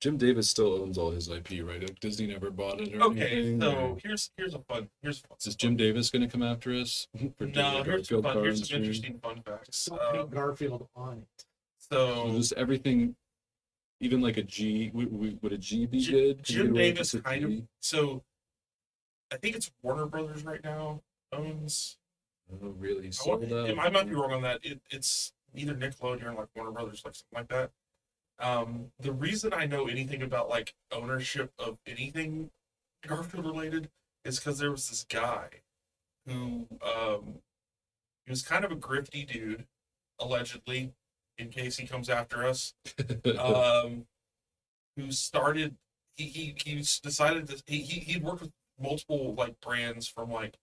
Jim Davis still owns all his IP, right? Like Disney never bought it or Okay, anything. so or- here's a fun Is Jim Davis going to come after us for doing No, a here's some Garfield fun. car Here's on some stream? interesting fun facts. Don't paint Garfield on it. So So just everything, even like a G, would a G be good? Could you Jim get away with Davis just a kind of. G? So I think it's Warner Brothers right now owns. Oh, really? He I sold out? might be wrong on that. It's either Nickelodeon or like Warner Brothers, like something like that. The reason I know anything about like ownership of anything Garfield related is because there was this guy who he was kind of a grifty dude, allegedly, in case he comes after us. Who started he decided that he'd worked with multiple like brands from like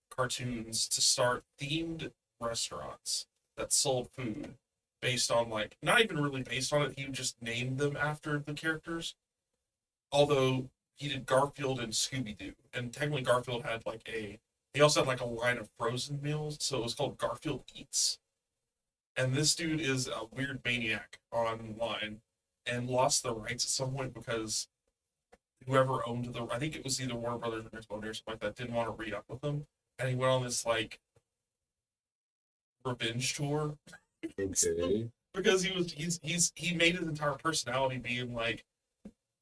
cartoons to start themed restaurants that sold food based on like not even really based on it. He would just name them after the characters. Although he did Garfield and Scooby Doo, and technically Garfield had like he also had like a line of frozen meals, so it was called Garfield Eats. And this dude is a weird maniac online, and lost the rights at some point because whoever owned I think it was either Warner Brothers or Nickelodeon or something like that, didn't want to re-up with them, and he went on this like revenge tour Okay. because he made his entire personality being like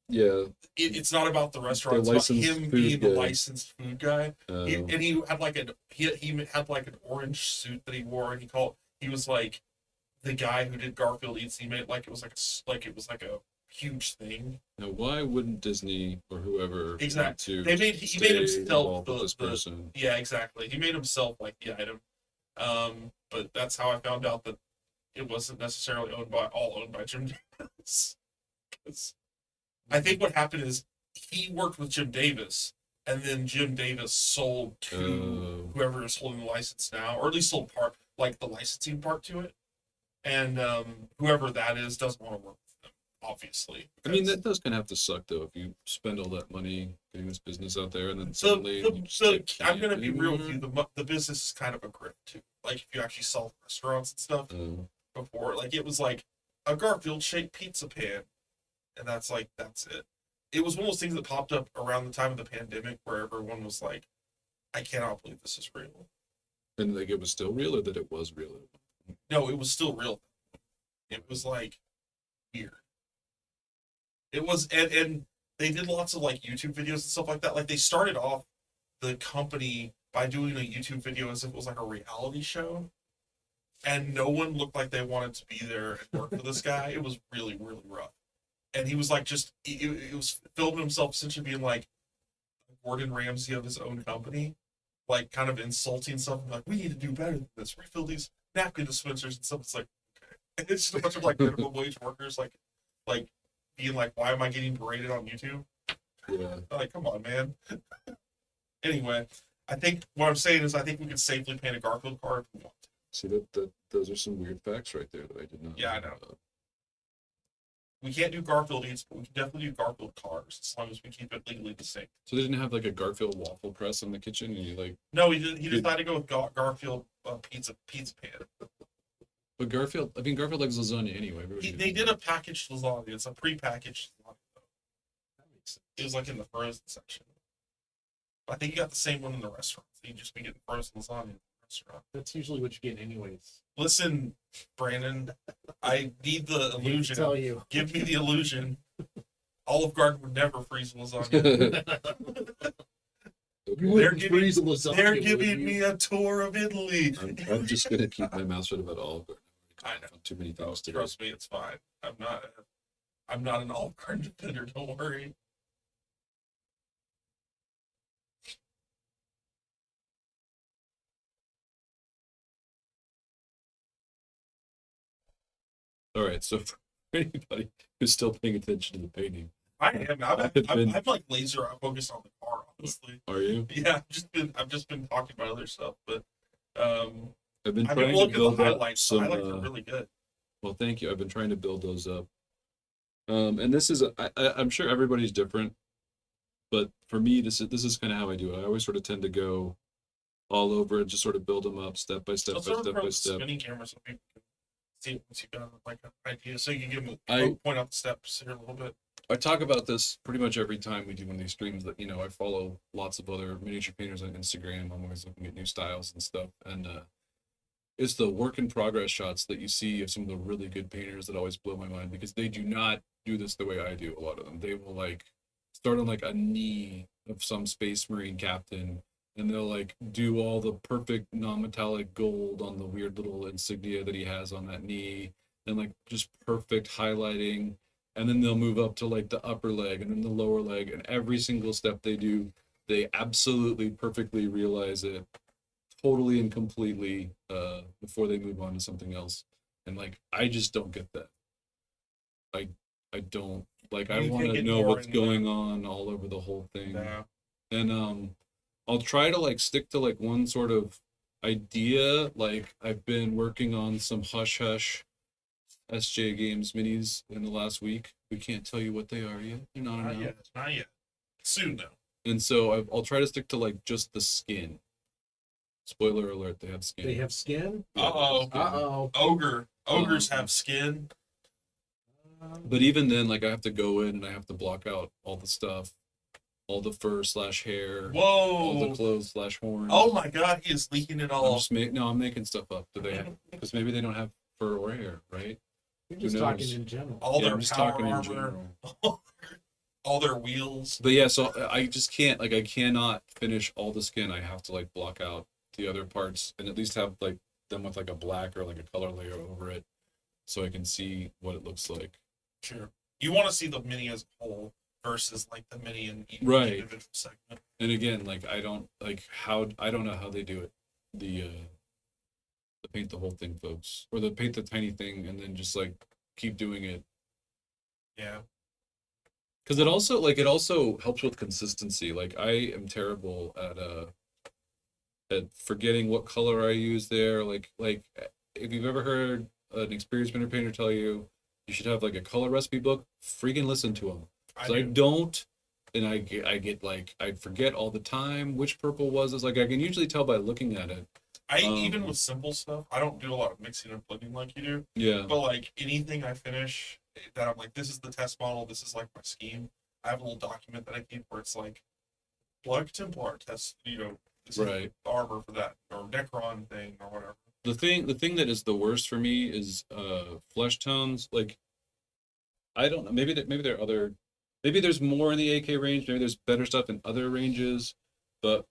Yeah. it's not about the restaurant, it's about licensed him food being the guy. licensed food guy. Um, And he had like he had like an orange suit that he wore, and he was like the guy who did Garfield Eats. He made like it was like a huge thing. now, why wouldn't Disney or whoever Exactly. want to He made stay himself involved with this person? yeah, exactly. He made himself like the item. But that's how I found out that it wasn't necessarily owned by Jim Davis. 'Cause I think what happened is he worked with Jim Davis, and then Jim Davis sold to whoever is holding the license now, or at least sold part, like the licensing part to it. And whoever that is doesn't want to work with them, obviously. I mean, because that does kind of have to suck though if you spend all that money getting this business out there and then the, suddenly the, you just, the, like, I'm can't gonna be real with anymore. you. The business is kind of a grift too. Like if you actually sell restaurants and stuff before, like it was like a Garfield shaped pizza pan, and that's it. It was one of those things that popped up around the time of the pandemic where everyone was like, I cannot believe this is real. And like it was still real, or that it was real. No, it was still real. It was like weird. It was, and they did lots of like YouTube videos and stuff like that. Like they started off the company by doing a YouTube video as if it was like a reality show, and no one looked like they wanted to be there and work for this guy. It was really, really rough. And he was like, it was filming himself essentially being like Gordon Ramsay of his own company, like kind of insulting something like, we need to do better than this. Refill these napkin dispensers and stuff. It's like, okay. And it's just a bunch of like minimum wage workers, like being like, why am I getting berated on YouTube? Yeah. Like, come on, man. Anyway, I think what I'm saying is I think we can safely paint a Garfield car if we want to. See that those are some weird facts right there that I did not. Yeah, I know. We can't do Garfield Eats, but we can definitely do Garfield cars as long as we keep it legally distinct. So they didn't have like a Garfield waffle press in the kitchen, and you like. No, he decided to go with Garfield pizza pan. But Garfield, I mean, Garfield likes lasagna anyway. They did a packaged lasagna. It's a pre-packaged lasagna. That makes sense. It was like in the frozen section. I think you got the same one in the restaurant. So you just be getting frozen lasagna in the restaurant. That's usually what you get anyways. Listen, Brandon, I need the I hate to illusion. tell you. Give me the illusion. Olive Garden would never freeze lasagna. You Okay. wouldn't giving- freeze a lasagna. They're would giving you? me a tour of Italy. I'm just gonna keep my mouth shut about Olive Garden. I know. Too many Oh, things to trust me, it's fine. I'm not an Olive Garden defender. Don't worry. All right, so anybody who's still paying attention to the painting. I am. I'm like laser focused on the car, honestly. Are you? Yeah, I've just been talking about other stuff, but I've been I've trying been to looking at build the up highlights. The some. highlights are really good. Well, thank you. I've been trying to build those up. And this is I'm sure everybody's different, but for me, this is kind of how I do it. I always sort of tend to go all over and just sort of build them up step by step So by sort of step from by the step. spinning camera, so people can see it once you got like an idea. So you can give them I- point out the steps here a little bit. I talk about this pretty much every time we do one of these streams that, I follow lots of other miniature painters on Instagram. I'm always looking at new styles and stuff. And it's the work in progress shots that you see of some of the really good painters that always blow my mind because they do not do this the way I do. A lot of them, they will like start on like a knee of some space marine captain, and they'll like do all the perfect non-metallic gold on the weird little insignia that he has on that knee, and like just perfect highlighting. And then they'll move up to like the upper leg and then the lower leg, and every single step they do, they absolutely perfectly realize it totally and completely before they move on to something else. And like I just don't get that. I don't like I You want can't to get know more what's in going on all over the whole thing. No. And I'll try to like stick to like one sort of idea. Like I've been working on some hush hush SJGames minis in the last week. We can't tell you what they are yet. They're not Not announced. yet. Not yet. Soon though. And so I'll try to stick to like just the skin. Spoiler alert, they have skin. They have skin. Yeah, they have Uh-oh. skin. Ogres Um, have skin. But even then, like I have to go in and I have to block out all the stuff, all the fur slash hair, all the Whoa. clothes slash horns. Oh my god, he is leaking it I'm all. just no, I'm making stuff up. Do they have? Because maybe they don't have fur or hair, right? You're Who just talking knows? in general. All Yeah, their I'm just power talking in armor, general. all their wheels. But yeah, so I just can't like I cannot finish all the skin. I have to like block out the other parts and at least have like them with like a black or like a color layer over it, so I can see what it looks like. Sure. You want to see the mini as a whole versus like the mini in each Right. individual segment. And again, like I don't know how they do it. The paint the whole thing, folks, or the paint the tiny thing and then just like keep doing it. Yeah. Because it also helps with consistency. Like I am terrible at forgetting what color I use there. Like if you've ever heard an experienced painter tell you you should have like a color recipe book, freaking listen to them. I don't, and I get like I forget all the time which purple was. It's like I can usually tell by looking at it. Even with simple stuff, I don't do a lot of mixing and blending like you do. Yeah. But like anything I finish that I'm like, this is the test model, this is like my scheme. I have a little document that I keep where it's like Black Templar test, this is Right. the armor for that, or Necron thing, or whatever. The thing that is the worst for me is flesh tones. Like I don't know, maybe there are other, maybe there's more in the AK range, maybe there's better stuff in other ranges, but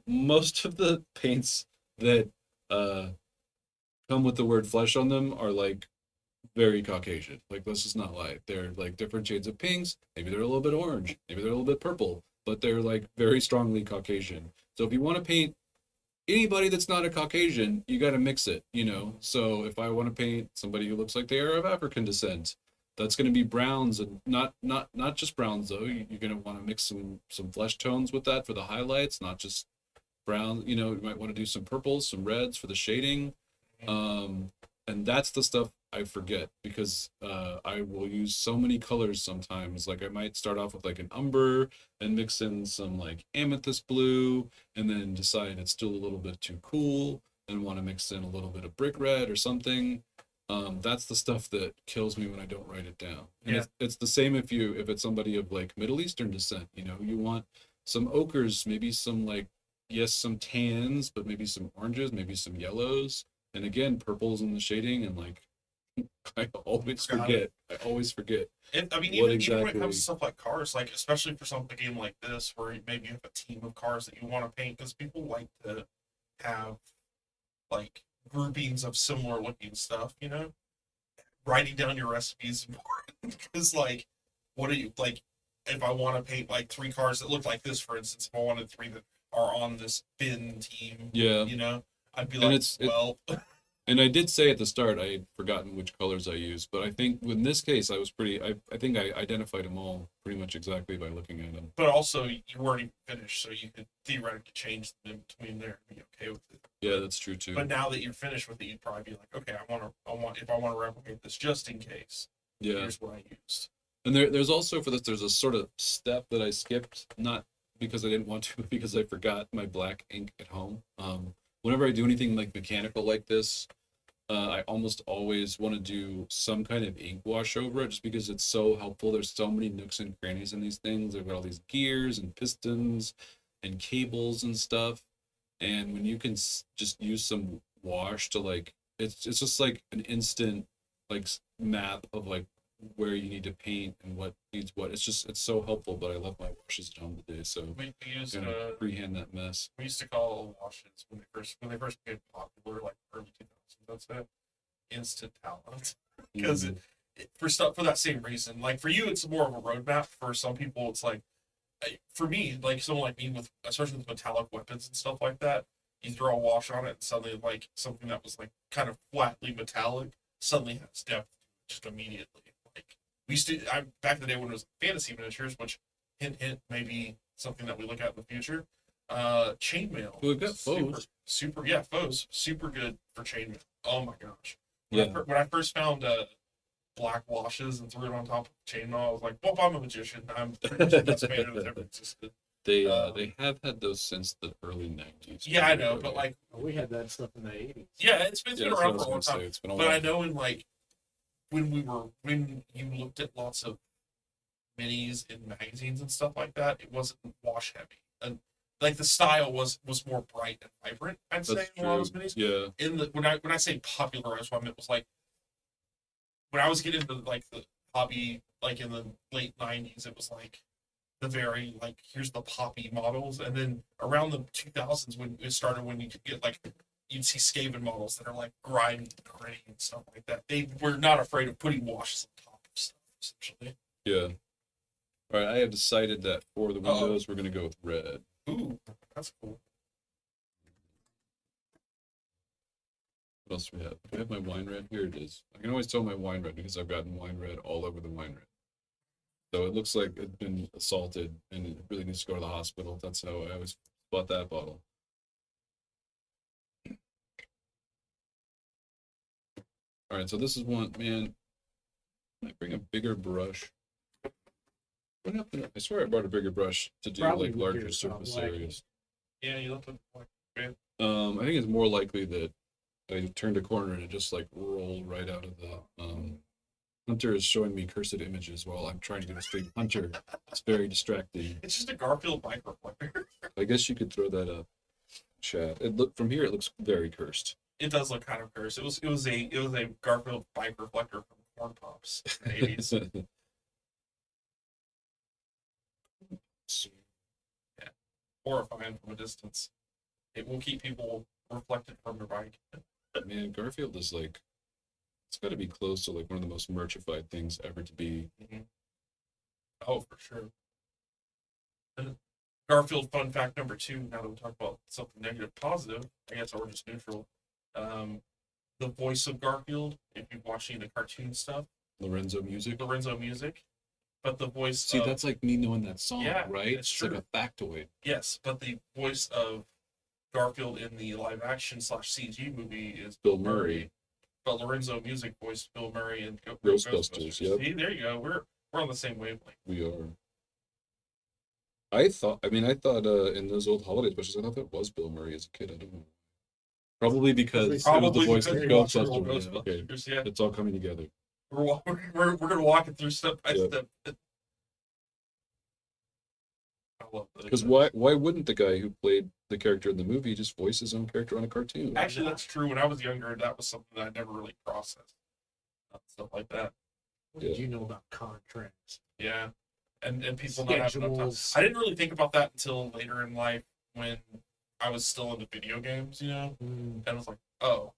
most of the paints that come with the word flesh on them are like very Caucasian. Like let's just not lie. They're like different shades of pinks, maybe they're a little bit orange, maybe they're a little bit purple, but they're like very strongly Caucasian. So if you want to paint anybody that's not a Caucasian, you got to mix it, So if I want to paint somebody who looks like they are of African descent, that's going to be browns, and not just browns though. You're going to want to mix some flesh tones with that for the highlights, not just brown. You might want to do some purples, some reds for the shading, and that's the stuff I forget because I will use so many colors sometimes. Like I might start off with like an umber and mix in some like amethyst blue, and then decide it's still a little bit too cool and want to mix in a little bit of brick red or something. That's the stuff that kills me when I don't write it down. And Yeah. it's the same if it's somebody of like Middle Eastern descent. You want some ochres, maybe some like some tans, but maybe some oranges, maybe some yellows, and again purples in the shading, and like I always forget. I always forget. I mean, What even when it exactly- comes to stuff like cars, like especially for a game like this, where maybe you have a team of cars that you want to paint, because people like to have like groupings of similar looking stuff. Writing down your recipes is important because, like, what are you like? If I want to paint like 3 cars that look like this, for instance, if I wanted 3 that are on this bin team, Yeah. I'd be And like, it's- well, And I did say at the start I had forgotten which colors I used, but I think in this case I was pretty. I think I identified them all pretty much exactly by looking at them. But also, you weren't even finished, so you could theoretically change them in between there and be okay with it. Yeah, that's true too. But now that you're finished with it, you'd probably be like, okay, if I want to replicate this just in case, Yeah, here's what I used. and there's also for this there's a sort of step that I skipped, not because I didn't want to, but because I forgot my black ink at home. Whenever I do anything like mechanical like this, I almost always want to do some kind of ink wash over it, just because it's so helpful. There's so many nooks and crannies in these things. They've got all these gears and pistons and cables and stuff. And when you can just use some wash to like, it's just like an instant like map of like where you need to paint and what needs what. It's so helpful. But I left my washes at home today, so We used I'm gonna freehand that mess. we used to call washes when they first became popular, like early 2000s. That's it. Instant talent because Mhm. for that same reason. Like for you, it's more of a roadmap. For some people, it's like for me, like someone like me with especially with metallic weapons and stuff like that. You throw a wash on it, and suddenly like something that was like kind of flatly metallic suddenly has depth just immediately. Like we used to, back in the day when it was fantasy miniatures, which hint hint maybe something that we look at in the future. Chainmail. Well, we've got super, foes. super, yeah, foes, super good for chainmail. Oh my gosh. Yeah. When I first found black washes and threw it on top of chainmail, I was like, well, I'm a magician. I'm pretty much the best man who's ever existed. They have had those since the early 90s. Yeah, I know, but like, We had that stuff in the 80s. yeah, it's been Yeah, that's what I around was for a long gonna say. time. It's been a But I while. know in like when you looked at lots of minis in magazines and stuff like that, it wasn't wash heavy, and like the style was more bright and vibrant. I'd say That's in a lot of true. those minis. Yeah. In the when I say popularized, what I meant was like when I was getting into like the hobby, like in the late '90s, it was like the very like here's the poppy models, and then around the 2000s when it started, when you could get like you'd see Skaven models that are like grimy and gritty and stuff like that. They were not afraid of putting washes on top of stuff, essentially. Yeah. All right. I have decided that for the Uh-oh. windows, we're gonna go with red. Ooh, that's cool. What else do we have? Do I have my wine red? Here it is. I can always tell my wine red because I've gotten wine red all over the wine red. So it looks like it's been assaulted and it really needs to go to the hospital. That's how I always bought that bottle. All right, so this is one, man. Can I bring a bigger brush? What happened? I swear I brought a bigger brush to do Probably like with larger your surface black areas. Yeah, you look like I think it's more likely that I turned a corner and it just like rolled right out of the Hunter is showing me cursed images while I'm trying to get a straight Hunter. It's very distracting. it's just a Garfield mic reflector. I guess you could throw that up, chat. It look from here. It looks very cursed. It does look kind of cursed. It was a Garfield bike reflector from Corn Pops in the 80s. Yeah, horrifying from a distance. It will keep people reflected from their bike. Man, Garfield is like, it's got to be close to like one of the most merchified things ever to be. Oh, for sure. And Garfield fun fact number 2. Now that we talk about something negative, positive, I guess, or just neutral. The voice of Garfield, if you've watching the cartoon stuff, Lorenzo music. Lorenzo music, but the voice. See, of, that's like me knowing that song, Yeah, right? it's like true. a factoid. Yes, but the voice of Garfield in the live action / CG movie is Bill Murray. But Lorenzo music voiced Bill Murray in Ghostbusters, yep. See, there you go. We're on the same wavelength. We are. I thought in those old holiday specials, I thought that was Bill Murray as a kid. I don't know. Probably because it was the Probably voice of because you watch Ghostbusters. Ghostbusters. Okay, Yeah, it's all coming together. we're gonna walk it through step by Yep. step. I love that. Because why wouldn't the guy who played the character in the movie just voice his own character on a cartoon? Actually, that's true. When I was younger, that was something that I never really processed. Stuff like that. What did you know about contracts? Yeah, and people not having enough time. Schedules. I didn't really think about that until later in life when I was still into video games, and I was like, oh,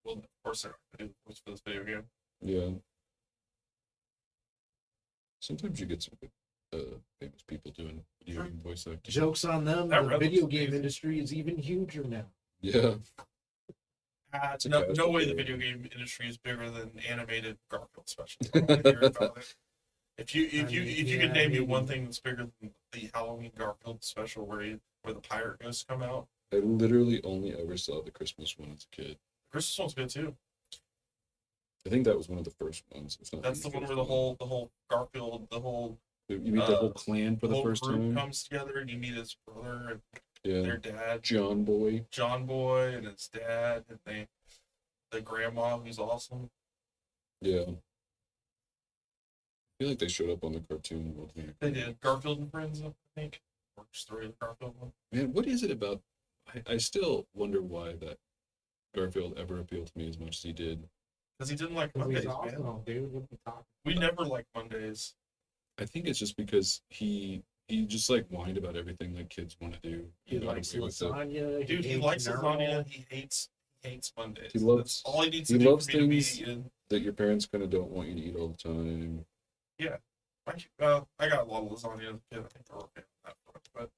well, of course they're not going to do this for this video game. Yeah. Sometimes you get some good, famous people doing video game voice acting. Jokes on them. That The Red video looks game amazing. industry is even huger now. Yeah. It's a No, cast no of way the characters. video game industry is bigger than animated Garfield specials. I don't want to hear about it. If you could name me one thing that's bigger than the Halloween Garfield special where the pirate ghosts come out, I literally only ever saw the Christmas one as a kid. the Christmas one's good too. I think that was one of the first ones. If not That's the one first where the whole Garfield, the whole You meet the whole uh, clan for the whole first group time. comes together and you meet his brother and Yeah, their dad, John Boy. John Boy, and his dad, and the grandma who's awesome. Yeah. I feel like they showed up on the cartoon World War. They did Garfield and Friends, I think, or just the regular Garfield one. Man, what is it about? I still wonder why that Garfield ever appealed to me as much as he did. Because he didn't like Because Mondays, he's awesome, man. dude. What are you talking We never liked Mondays. I think it's just because he just like whined about everything like kids want to do. He You know, likes agree with it. lasagna. Dude, he hates likes normal. lasagna. He hates Mondays. He loves- That's all he needs he to do loves for me to be things- in. That your parents kind of don't want you to eat all the time. I got a lot of lasagna as a kid. I think they're okay on that front.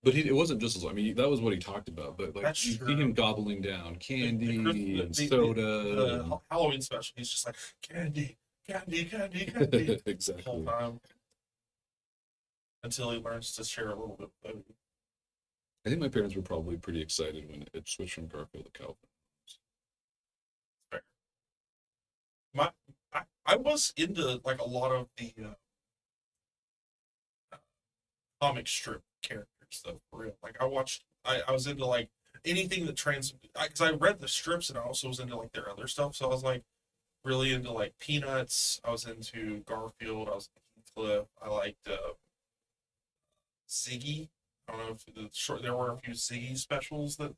But It wasn't just I mean, that was what he talked about. But like, That's you see true. him gobbling down candy the- and the- soda. the Halloween special, he's just like candy the whole Exactly. time until he learns to share a little bit with Odie. I think my parents were probably pretty excited when it switched from Garfield to Calvin. I was into like a lot of the comic strip characters though, for real. Like I was into like anything that because I read the strips and I also was into like their other stuff. So I was like really into like Peanuts. I was into Garfield. I was into Heathcliff. I liked Ziggy. I don't know if there were a few Ziggy specials that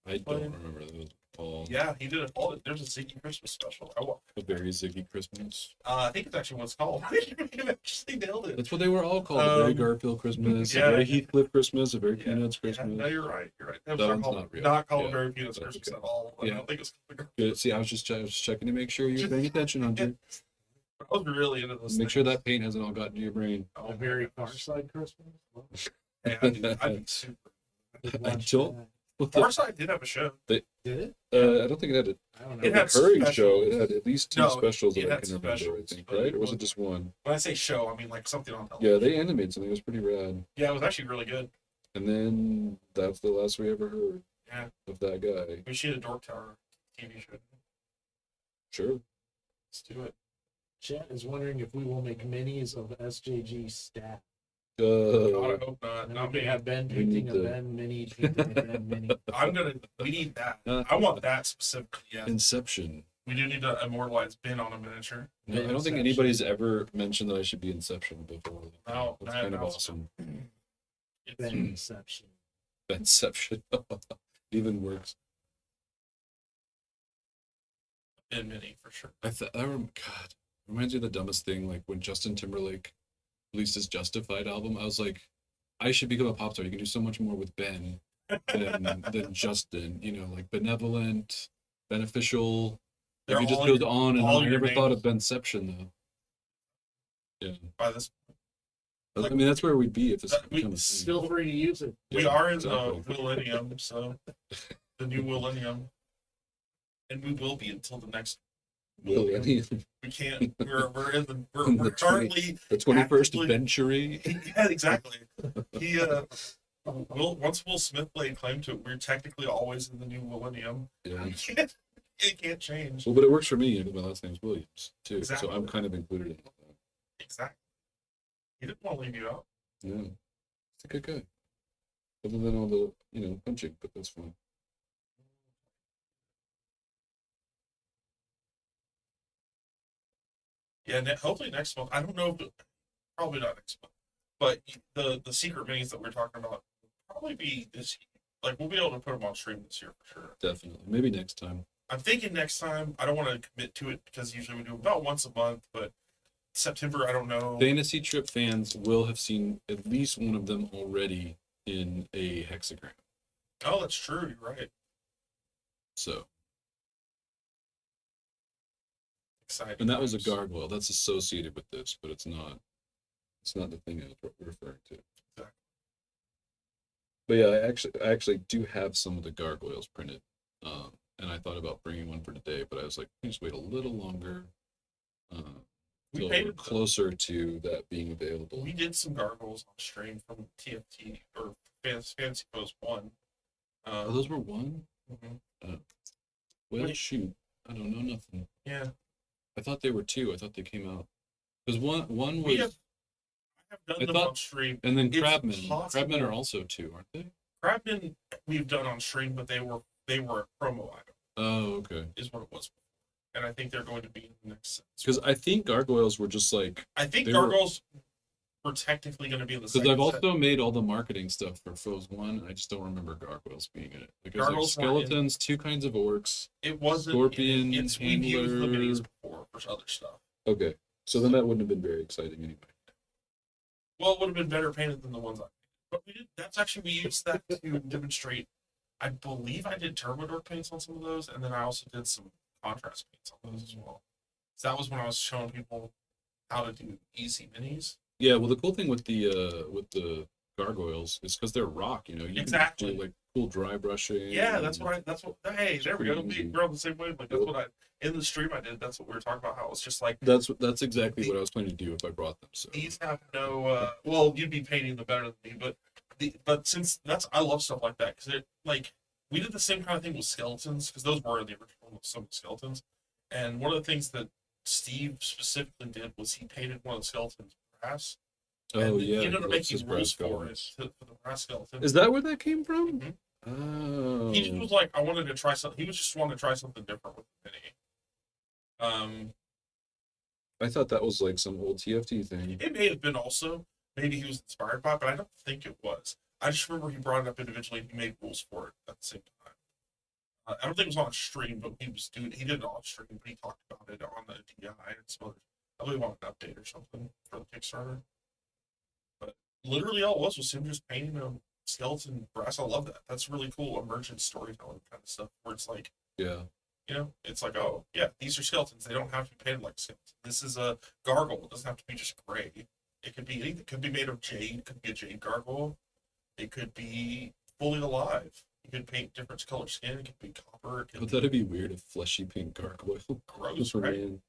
I don't Playing. remember those. Paul. yeah, he did it all. There's a Ziggy Christmas special. A very Ziggy Christmas. I think it's actually what it's called. I think you actually nailed it. That's what they were all called. A very Um, Garfield Christmas, yeah. a very Heathcliff Christmas, a very Yeah, Peanuts yeah, Christmas. no, you're right. You're right. That That was one's not not real. Not called Yeah, Very Peanuts that's Christmas okay. at all. I Yeah. don't think it's called Good. See, I was just checking to make sure you're paying attention on you. I was really into those. Make sure things. that paint hasn't all gotten to your brain. Oh, A my very gosh. far side Christmas. Well, Hey, I'd be super. did I watch don't- that. What the, Farside did have a show. Did it? I don't think it had a I don't know. It had recurring specials. show. It had at least two No, specials it that I had can remember, I specials, think, but right? it Or was it wasn't- just one? When I say show, I mean like something on television. Yeah, they animated something. It was pretty rad. Yeah, it was actually really good. And then that's the last we ever heard Yeah, of that guy. we should have Dork Tower TV show. Sure. Let's do it. Chat is wondering if we will make minis of SJG staff. God, Uh, I hope not. And Not we could me. have Ben We painting need a to- Ben mini, painting a Ben mini. We need that. I want that specifically. Yeah, Inception. we do need to immortalize Ben on a miniature. No, I don't think Inception. anybody's ever mentioned that I should be Inception before. No, That's no, kind of no. awesome. Ben Inception. Inception. Even works. Ben Mini for sure. God, reminds me of the dumbest thing. Like when Justin Timberlake released his Justified album, I was like, I should become a pop star. You can do so much more with Ben than Justin. You know, like benevolent, beneficial. They're Like, it just all goes your- on and all on. I your never thought of names. Benception though. Yeah, By this, I mean that's where we'd be if this That- we became a thing. Feel free to use it. we Yeah, are in exactly. the millennium, so the new millennium, and we will be until the next. Well, I mean, We can't. We're in the. In We're the currently. the 21st actively- century. Yeah, exactly. He once Will Smith laid claim to it, we're technically always in the new millennium. Yeah. It can't change. Well, but it works for me because my last name's Williams too, so Exactly. I'm kind of included in all that. Exactly. He didn't want to leave you out. Yeah, he's a good guy. Other than all the punching, but that's fine. Yeah, hopefully next month. I don't know if probably not next month, but the secret minis that we're talking about will probably be this. Like we'll be able to put them on stream this year for sure. Definitely, maybe next time. I'm thinking next time. I don't want to commit to it because usually we do about once a month, but September I don't know. Fantasy Trip fans will have seen at least one of them already in a hexagram. Oh, that's true. You're right. So, Exciting. and that was a times. gargoyle. That's associated with this, but it's not. It's not the thing I was referring to. Exactly. But yeah, I actually do have some of the gargoyles printed. and I thought about bringing one for today, but I was like, just wait a little longer. We Till we're painted closer to that being available. We did some gargoyles on stream from TFT or Fancy Pose 1. Oh, those were one? Mhm. Well, Wait. shoot. I don't know nothing. Yeah. I thought they were two. I thought they came out. Because one We was. have done I them thought- on stream. And then It's Crabman. possible. Crabman are also two, aren't they? Crabman we've done on stream, but they were a promo item, Oh, okay. is what it was. And I think they're going to be in the next set. Because I think gargoyles were just like. I think they were- gargoyles were technically going to be in the Because second I've set. also made all the marketing stuff for Foes 1, and I just don't remember gargoyles being in it. Like, it was like Gargoyles weren't in- skeletons, two kinds of orcs. It wasn't. Scorpion, We've used the Handler. minis before for other stuff. Okay. So then that wouldn't have been very exciting anyway. Well, it would have been better painted than the ones I painted. But we did. That's actually we used that to demonstrate. I believe I did turbo dork paints on some of those, and then I also did some contrast paints on those as well. So that was when I was showing people how to do easy minis. Yeah, well, the cool thing with the gargoyles is because they're rock, you know, you Exactly. can do like cool dry brushing. Yeah, that's what. Hey, there we go. pretty easy. We're on the same wavelength. That's what I in the stream I did. That's what we were talking about. How it's just like That's exactly what I was planning to do if I brought them. So these have no. Well, you'd be painting them better than me, but since I love stuff like that because it like we did the same kind of thing with skeletons because those were in the original some skeletons, and one of the things that Steve specifically did was he painted one of the skeletons brass. oh And yeah, he ended up that's his making rules brass for it golems. for the brass skeleton. Is that where that came from? Mhm. Oh, He just was like, I wanted to try something. He was just wanting to try something different with the mini. I thought that was like some old TFT thing. It may have been also. Maybe he was inspired by it, but I don't think it was. I just remember he brought it up individually and he made rules for it at the same time. I don't think it was on a stream, but he did it on stream, but he talked about it on the DI and some other. I believe on an update or something for the Kickstarter. But literally all it was him just painting a skeleton brass. I love that. That's really cool emergent storytelling kind of stuff where it's like, Yeah, you know, it's like, oh, yeah, these are skeletons. They don't have to be painted like skeletons. This is a gargoyle. It doesn't have to be just gray. It could be anything. It could be made of jade. It could be a jade gargoyle. It could be fully alive. You could paint different color skin. It could be copper. It could but be that'd be weird, a fleshy pink gargoyle. gross, Oh, right? man.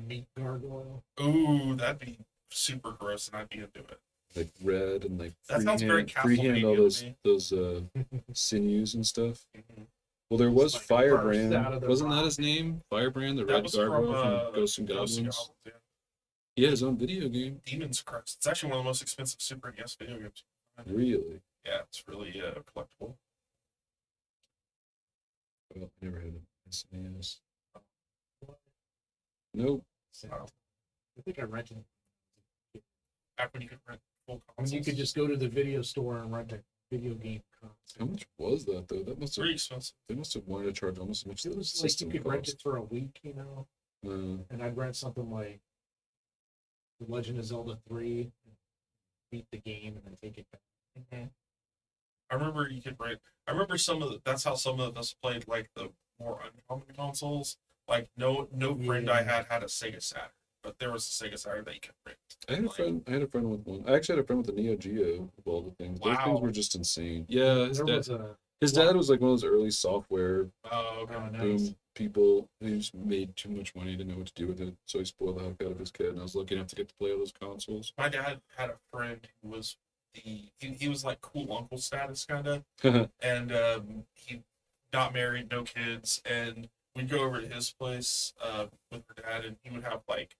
Meat gargoyle. Ooh, that'd be super gross, and I'd be into it. Like red and like That sounds very freehand all Castlevania to those me. sinews and stuff. Mhm. Well, there was Like burst Firebrand. out of the Wasn't that rock. his name? Firebrand, the That red was gargoyle from from Ghosts and Ghosts and Goblins. Goblins, yeah. He had his own video game. Demon's Crest. It's actually one of the most expensive Super NES video games. Really? Yeah, it's really collectible. Well, I never had an SNES. Nope. Wow. I think I rented. Back when you could rent full I mean, consoles. you could just go to the video store and rent a video game console. How much was that though? That must Pretty have. expensive. They must have wanted to charge almost as much as It the was like system you could rent cost. it for a week, you know, and I'd rent something like The Legend of Zelda 3, beat the game, and then take it back. Mhm. I remember you could rent. I remember that's how some of us played like the more uncommon consoles. Like no friend I had a Sega Saturn, but there was a Sega Saturn that you could rent. I had a Like, friend. I had a friend with one. I actually had a friend with a Neo Geo of all the things. Those Wow. things were just insane. Yeah, There was a his dad was like one of those early software Oh, okay. oh, nice. boom people. He just made too much money, didn't know what to do with it, so he spoiled the heck out of his kid. And I was lucky enough to get to play all those consoles. My dad had a friend who was he was like cool uncle status kind of, and he not married, no kids, and we'd go over to his place with her dad, and he would have like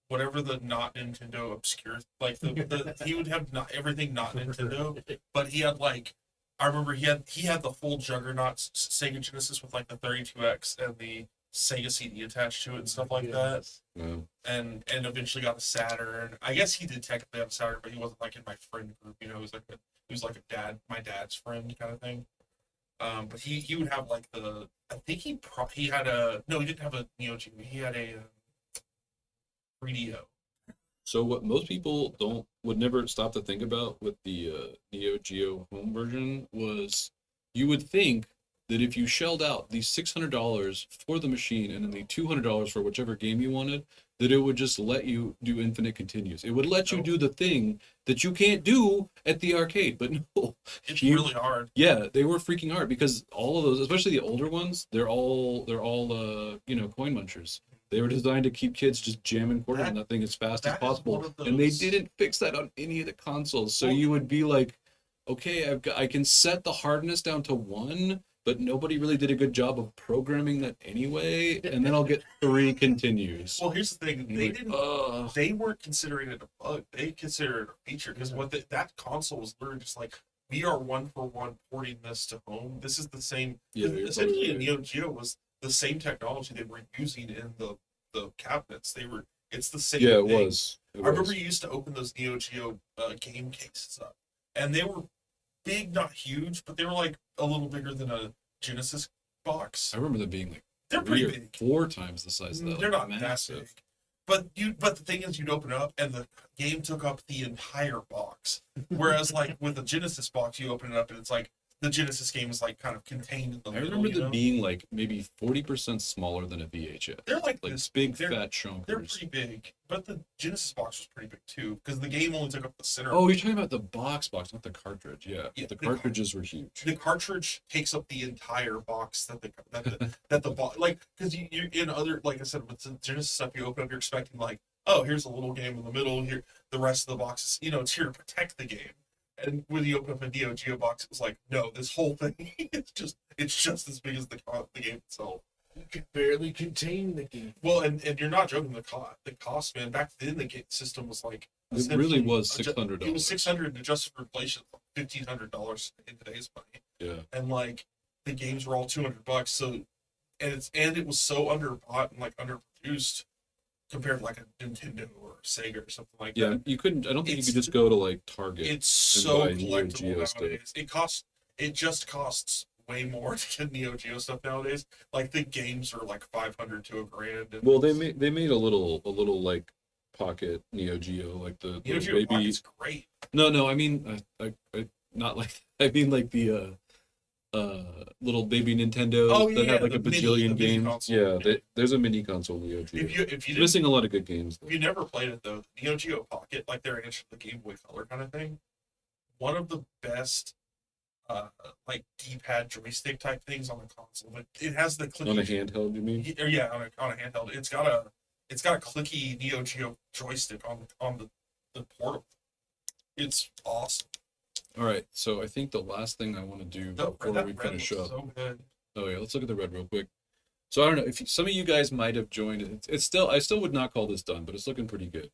whatever the not Nintendo obscure like the he would have not everything not Nintendo, but he had like I remember he had the full Juggernaut Sega Genesis with like the 32X and the Sega CD attached to it and stuff like that. Wow. And eventually got a Saturn. I guess he did technically have a Saturn, but he wasn't like in my friend group. You know, he was like my dad's friend kind of thing. But he would have like I think he had no, he didn't have a Neo Geo. He had a 3DO. So what most people would never stop to think about with the Neo Geo home version was you would think that if you shelled out the $600 for the machine and then the $200 for whichever game you wanted, that it would just let you do infinite continues. It would let you do the thing that you can't do at the arcade. But no, It's you- really hard. yeah, they were freaking hard because all of those, especially the older ones, they're all coin munchers. They were designed to keep kids just jamming quarters on that thing as fast as that is one possible, of and they those- didn't fix that on any of the consoles. So Well- you would be like, okay, I can set the hardness down to 1, but nobody really did a good job of programming that anyway, and then I'll get 3 continues. Well, here's the thing: And they you're like, didn't. "Ugh." They weren't considering it a bug. They considered it a feature because that console was literally just like, we are one for one porting this to home. This is the same. Yeah, you're Essentially, totally Neo Geo was the same technology they were using in the cabinets. It's the same. Yeah, it thing. was. It I remember was. you used to open those Neo Geo game cases up, and they were big, not huge, but they were like a little bigger than a Genesis box. I remember them being like They're 3 pretty or big. 4 times the size of that. They're like, not massive. that big. But the thing is, you'd open it up and the game took up the entire box. Whereas like with the Genesis box, you open it up and it's like the Genesis game is like kind of contained in the I middle. remember you them know? being like maybe 40% smaller than a VHS. They're like Like this big they're- fat chunkers. They're pretty big, but the Genesis box was pretty big too because the game only took up the center. Oh, you're talking about the box, not the cartridge. Yeah, Yeah, the the cartridges were huge. The cartridge takes up the entire box that the box, like, because you in other, like I said, with the Genesis stuff, you open up, you're expecting like, oh, here's a little game in the middle, here the rest of the boxes, it's here to protect the game. And when you open up a Neo Geo box, it was like, no, this whole thing it's just as big as the game itself. You could barely contain the game. Well, and you're not joking, the cost, man. Back then the game system was like, It really was essentially, $600. It was $600 adjusted for inflation, $1,500 in today's money. Yeah. And like the games were all $200. So and it was so underbought and like underproduced compared to like a Nintendo or Sega or something like Yeah, that. you couldn't. I don't think you It's- could just go to like Target. It's so buy Neo collectible Geo stuff. nowadays. It just costs way more to get Neo Geo stuff nowadays. Like the games are like $500 to $1,000. And Well, they made a little like pocket Neo Geo, like the Neo Geo baby. Pocket's great. No, I mean I not like I mean like the little baby Nintendos Oh, that yeah, have like a the mini bajillion games. console. Yeah, there's a mini console Neo Geo. If you It's didn't missing a lot of good games. Though. If you never played it though, the Neo Geo Pocket, like their answer to the Game Boy Color kind of thing, one of the best, like D-pad joystick type things on the console. But it has the clicky. On a handheld, you mean? Yeah, on a handheld. It's got a clicky Neo Geo joystick on the portable. It's awesome. All right, so I think the last thing I want to do before That we red finish looks up. so good. Oh yeah, let's look at the red real quick. So I don't know if some of you guys might have joined it. It's still I still would not call this done, but it's looking pretty good.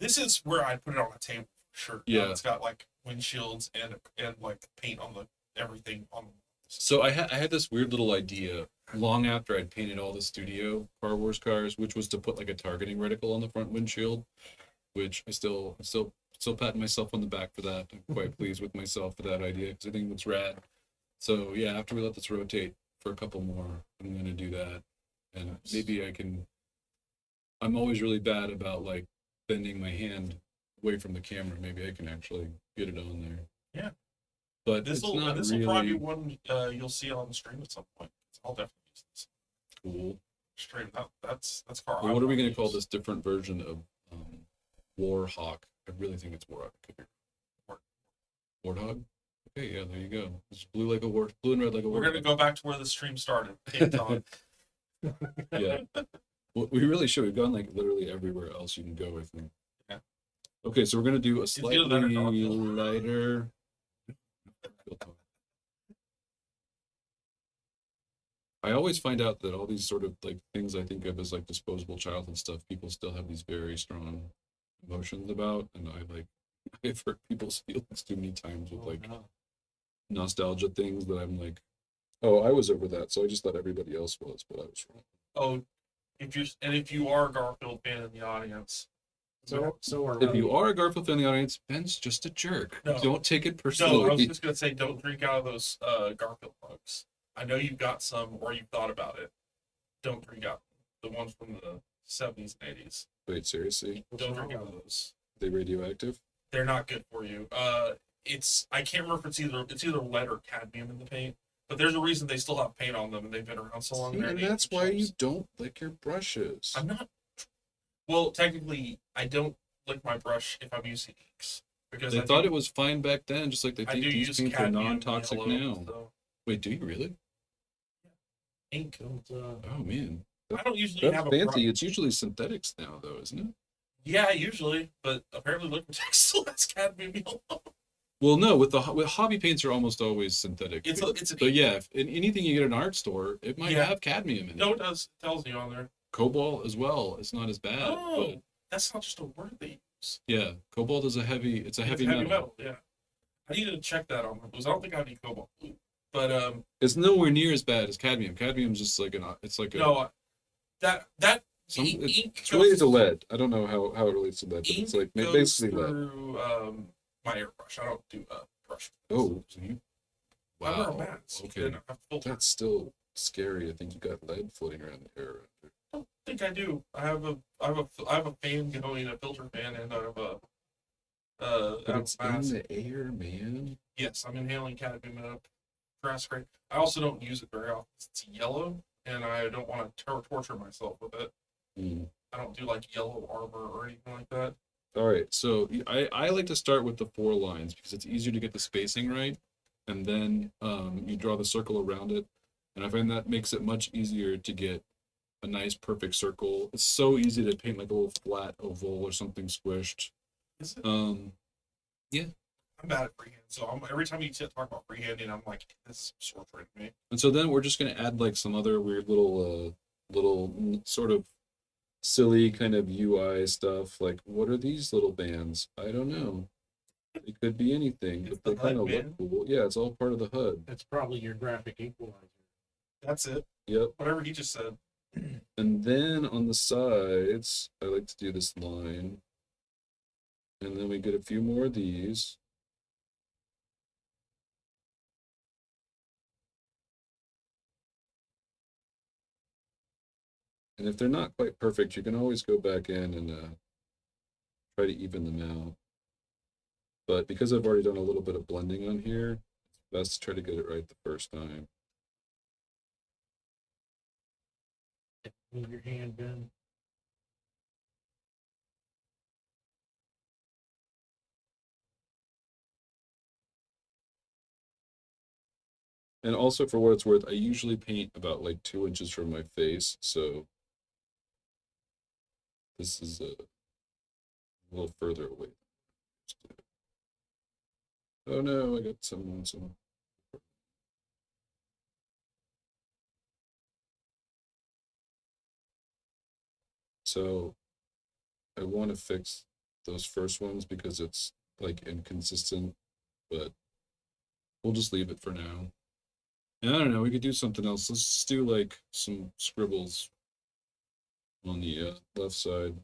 This is where I put it on a table for sure. Yeah. It's got like windshields and like paint on everything on. So I had this weird little idea long after I'd painted all the studio Car Wars cars, which was to put like a targeting reticle on the front windshield, which I still patting myself on the back for that. I'm quite pleased with myself for that idea because I think it's rad. So yeah, after we let this rotate for a couple more, I'm gonna do that, and maybe I can. I'm always really bad about like bending my hand away from the camera. Maybe I can actually get it on there. Yeah. But This it's will not probably be really one you'll see on the stream at some point. I'll definitely use this. cool. Straight up, that's car. Well, what are we going to call this different version of Warhawk? I really think it's Warhawk. Could be Warthog. Okay, yeah, there you go. It's blue like a blue and red like a We're gonna warthog. go back to where the stream started. Hey, Tom. Yeah. Well, we really should. We've gone like literally everywhere else you can go, I think. Yeah. Okay, so we're gonna do a either slightly that or Garfield. lighter. I always find out that all these sort of like things I think of as like disposable childhood stuff, people still have these very strong emotions about, and I've hurt people's feelings too many times with like nostalgia things that I'm like, oh, I was over that, so I just thought everybody else was, but I was wrong. Oh, if you are a Garfield fan in the audience, So are If you are a Garfield fan in the audience, Ben's just a jerk. No. Don't take it no, I was personally. just gonna say, don't drink out of those Garfield mugs. I know you've got some, or you've thought about it. Don't drink out the ones from the 70s and 80s. Wait, seriously? Don't drink out of those. They radioactive? They're not good for you. I can't remember if it's either lead or cadmium in the paint, but there's a reason they still have paint on them and they've been around so long. See, they're and in that's the why you shelves. don't lick your brushes. I'm not. Well, technically, I don't lick my brush if I'm using inks because They I thought do, it was fine back then, just like they I think do these use paints are cadmium non-toxic yellow, now. so Wait, do you really? ink. Don't, Oh man, I don't usually that's have a fancy. brush. It's usually synthetics now, though, isn't it? Yeah, usually, but apparently Liquitex still has cadmium yellow. Well, no, with hobby paints are almost always synthetic. It's but, an but yeah, if, in anything you get at an art store, it might Yeah. have cadmium in no, it. it does. It tells you on there. Cobalt as well. It's not as bad. Oh, But that's not just a word they use. yeah, cobalt is a heavy. It's a It's heavy metal. Yeah, I need to check that on my blues. I don't think I have any cobalt blue, but It's nowhere near as bad as cadmium. Cadmium's just like it's like a no, that ink it's related to goes- lead. I don't know how it relates to lead, but it's like goes basically lead. through my airbrush. I don't do brush. Oh, so you, I wear a wow. mask. Okay, And I filter. that's still scary. I think you got lead floating around the air. I don't think I do. I have a fan going, a filter fan, and I have a But it's in mask. the air, man. Yes, I'm inhaling cadmium in a grass scrape. I also don't use it very often. It's yellow, and I don't want to torture myself with it. Hmm. I don't do like yellow armor or anything like that. All right, so I like to start with the 4 lines because it's easier to get the spacing right, and then you draw the circle around it, and I find that makes it much easier to get a nice perfect circle. It's so easy to paint like a little flat oval or something squished. Is it? Um, I'm bad at freehand, so every time you talk about freehanding, I'm like, this is torturing me. and so then we're just gonna add like some other weird little sort of silly kind of UI stuff. Like, what are these little bands? I don't know. It could be anything, It's but they the kind of HUD, look man. cool. Yeah, it's all part of the HUD. that's probably your graphic equalizer. That's it. Yep. Whatever he just said. And then on the sides, I like to do this line. And then we get a few more of these. And if they're not quite perfect, you can always go back in and try to even them out. But because I've already done a little bit of blending on here, it's best to try to get it right the first time. Move your hand, Ben. And also, for what it's worth, I usually paint about like 2 inches from my face, so this is a little further away. Oh no, I got some. So I want to fix those first ones because it's like inconsistent, but we'll just leave it for now. And I don't know, we could do something else. Let's just do like some scribbles on the left side.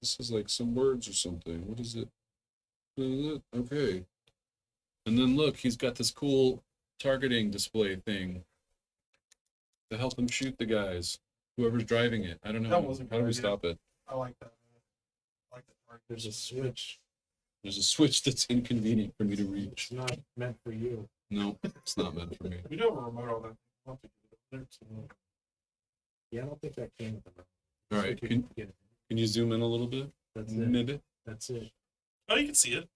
This is like some words or something. What is it? Okay. And then look, he's got this cool targeting display thing to help him shoot the guys, whoever's driving it. I don't know. That was a How do we good idea. stop it? I like that. I like that part. There's a switch. There's a switch that's inconvenient for me to reach. It's not meant for you. No, it's not meant for me. We do have a remote on that. We'll have to get it over there, so- Yeah, I don't think that came with the remote. All right, Switch you can get it. you zoom in a little bit? That's it. Maybe. That's it. Oh, you can see it.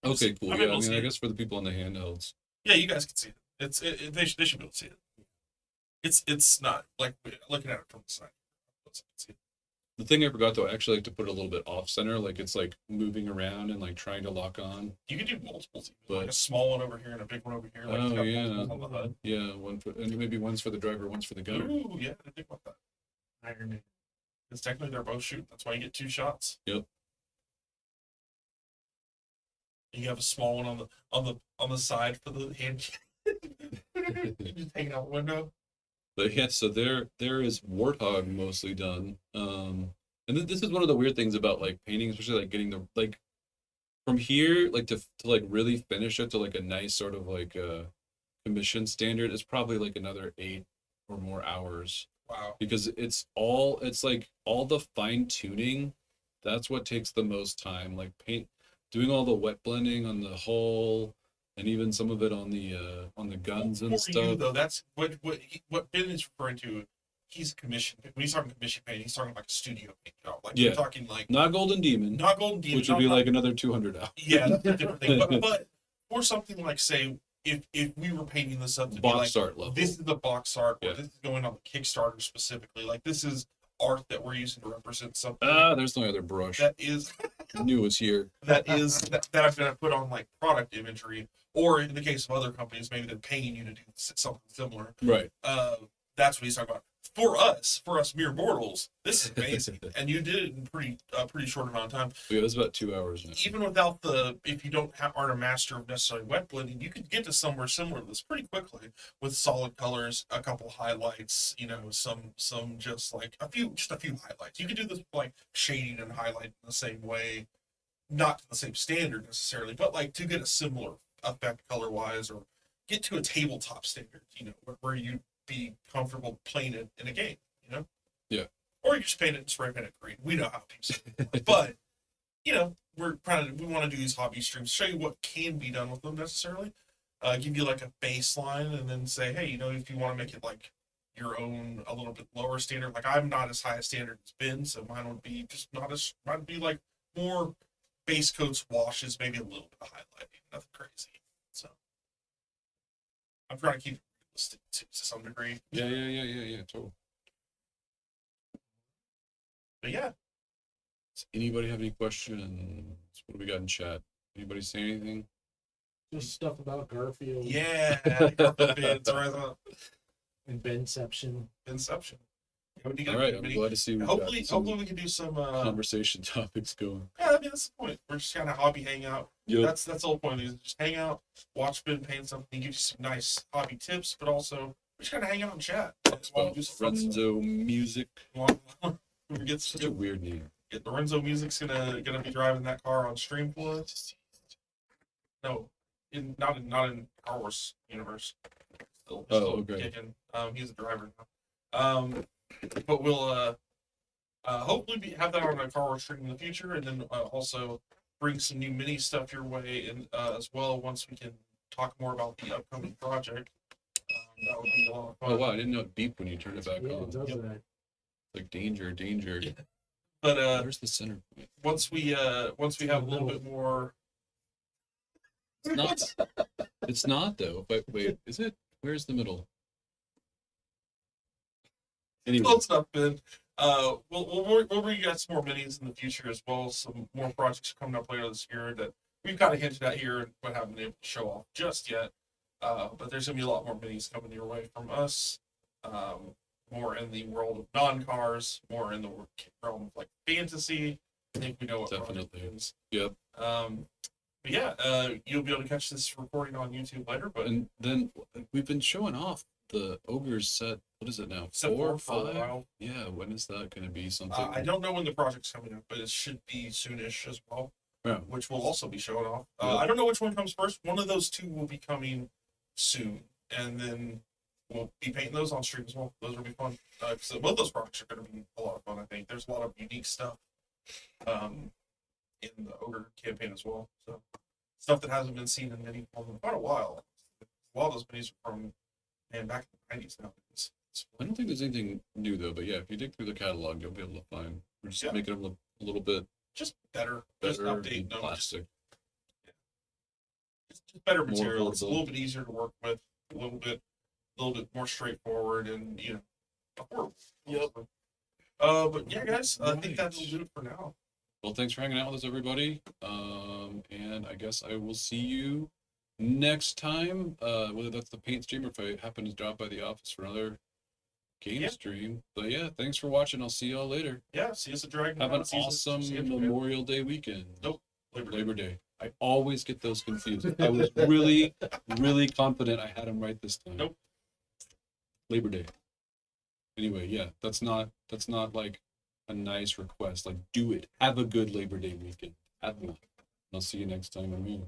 Okay, cool. I'm Yeah, able I to mean, see I it. guess for the people on the handhelds. Yeah, you guys can see it. They should be able to see it. It's not like looking at it from the side. See it. The thing I forgot though, I actually like to put it a little bit off center, like it's like moving around and like trying to lock on. You can do multiples, even, like But- a small one over here and a big one over here. Like Oh, it's got yeah. multiples on the HUD. Yeah, one for and maybe one's for the driver, one's for the gunner. Ooh, yeah, I didn't think about that. Iron Man. Because technically they're both shooting. That's why you get 2 shots. Yep. You have a small one on the side for the hand. You just hanging out the window. But yeah, so there is Warthog mostly done. And this is one of the weird things about like painting, especially like getting the like from here, like to like really finish it to like a nice sort of like commission standard is probably like another 8 or more hours Wow. because it's like all the fine tuning. That's what takes the most time. Like doing all the wet blending on the hull and even some of it on the guns and For you stuff. though, that's what Ben is referring to. he's commission. When he's talking commission paint, he's talking like a studio paint job. Like Yeah. we're talking like Not Golden Demon, not Golden Demon, which would be like another $200. yeah, that's a different thing. But for something like say if we were painting this up to be Box like art level. this is the box art, or Yeah. this is going on the Kickstarter specifically. Like this is art that we're using to represent something There's no other brush. that is Knew was here. that I'm gonna put on like product imagery, or in the case of other companies, maybe they're paying you to do something similar. Right. That's what he's talking about. For us mere mortals, this is amazing, and you did it in pretty short amount of time. Yeah, it was about 2 hours now. Even without if you aren't a master of necessarily wet blending, you could get to somewhere similar to this pretty quickly with solid colors, a couple highlights, some just like a few highlights. You could do this with like shading and highlight in the same way, not to the same standard necessarily, but like to get a similar effect color wise, or get to a tabletop standard, where you'd be comfortable playing it in a game, Yeah. or you just paint it and spray paint it green. We know how people but we want to do these hobby streams, show you what can be done with them necessarily, give you like a baseline, and then say, hey, if you want to make it like your own, a little bit lower standard. Like I'm not as high a standard as Ben, so mine would be just might be like more base coats, washes, maybe a little bit of highlighting, nothing crazy. So I'm trying to keep it realistic to some degree. Yeah, totally. But yeah, Does anybody have any questions? What do we got in chat? Anybody say anything? Just stuff about Garfield yeah, Ben's right up. and Benception. Inception. Yeah, when you get All a right, big I'm mini- glad to see we hopefully, got some hopefully we can do some. conversation topics going. Yeah, I mean that's the point. We're just kind of hobby hangout. Yep. That's the whole point. Is just hang out, watch Ben paint something, he gives you some nice hobby tips, but also we just kind of hang out and chat. Well, Do some fun stuff. Lorenzo Music. We get Such a weird name. Lorenzo Music's gonna be driving that car on stream for us. No, not in Star Wars universe. Still okay. kicking. He's a driver now. But we'll hopefully have that on a Car Wars stream in the future, and then also bring some new mini stuff your way, and as well once we can talk more about the upcoming project. That would be a lot of fun. Oh wow, I didn't know it beeped when you turned it back Yeah, on. it does Yep. that. Like danger. Yeah. But Where's the center point? once we have a little bit more. It's not. It's not though. But wait, is it? Where's the middle? Anyway, Close enough, Ben. We'll bring you guys some more minis in the future as well. Some more projects coming up later this year that we've kind of hinted at here, but haven't been able to show off just yet. But there's gonna be a lot more minis coming your way from us. More in the world of non-cars, more in the realm of like fantasy. I think we know what Definitely. project is. Yep. But yeah, you'll be able to catch this recording on YouTube later. But And then we've been showing off the ogres set. What is it now? Set 4 or for a 5? while. Yeah. When is that going to be something? I don't know when the project's coming up, but it should be soonish as well. Yeah. Which will also be showing off. Yeah. I don't know which one comes first. One of those two will be coming soon, and then we'll be painting those on stream as well. Those will be fun. So both those projects are going to be a lot of fun. I think there's a lot of unique stuff in the ogre campaign as well. So stuff that hasn't been seen in mini form in quite a while. A lot of those minis are from back in the 90s now. I don't think there's anything new though. But yeah, if you dig through the catalog, you'll be able to find. We're just Yeah. making them look a little bit just better. Just better update and them. plastic. Just better More material. It's a affordable. little bit easier to work with, a little bit more straightforward, and affordable. Yep. But yeah, guys, I think Right. that'll do it for now. Well, thanks for hanging out with us, everybody. And I guess I will see you next time. Whether that's the paint stream or if I happen to drop by the office for another game Yeah. stream. But yeah, thanks for watching. I'll see y'all later. Yeah, see us at Dragon. Have an Con season. awesome See you at Memorial Day weekend. Nope. Labor Day. Labor Day. I always get those confused. I was really, really confident I had them right this time. Nope. Labor Day. Anyway, yeah, that's not like a nice request. Like, do it. Have a good Labor Day weekend. Have one. I'll see you next time. I'm here.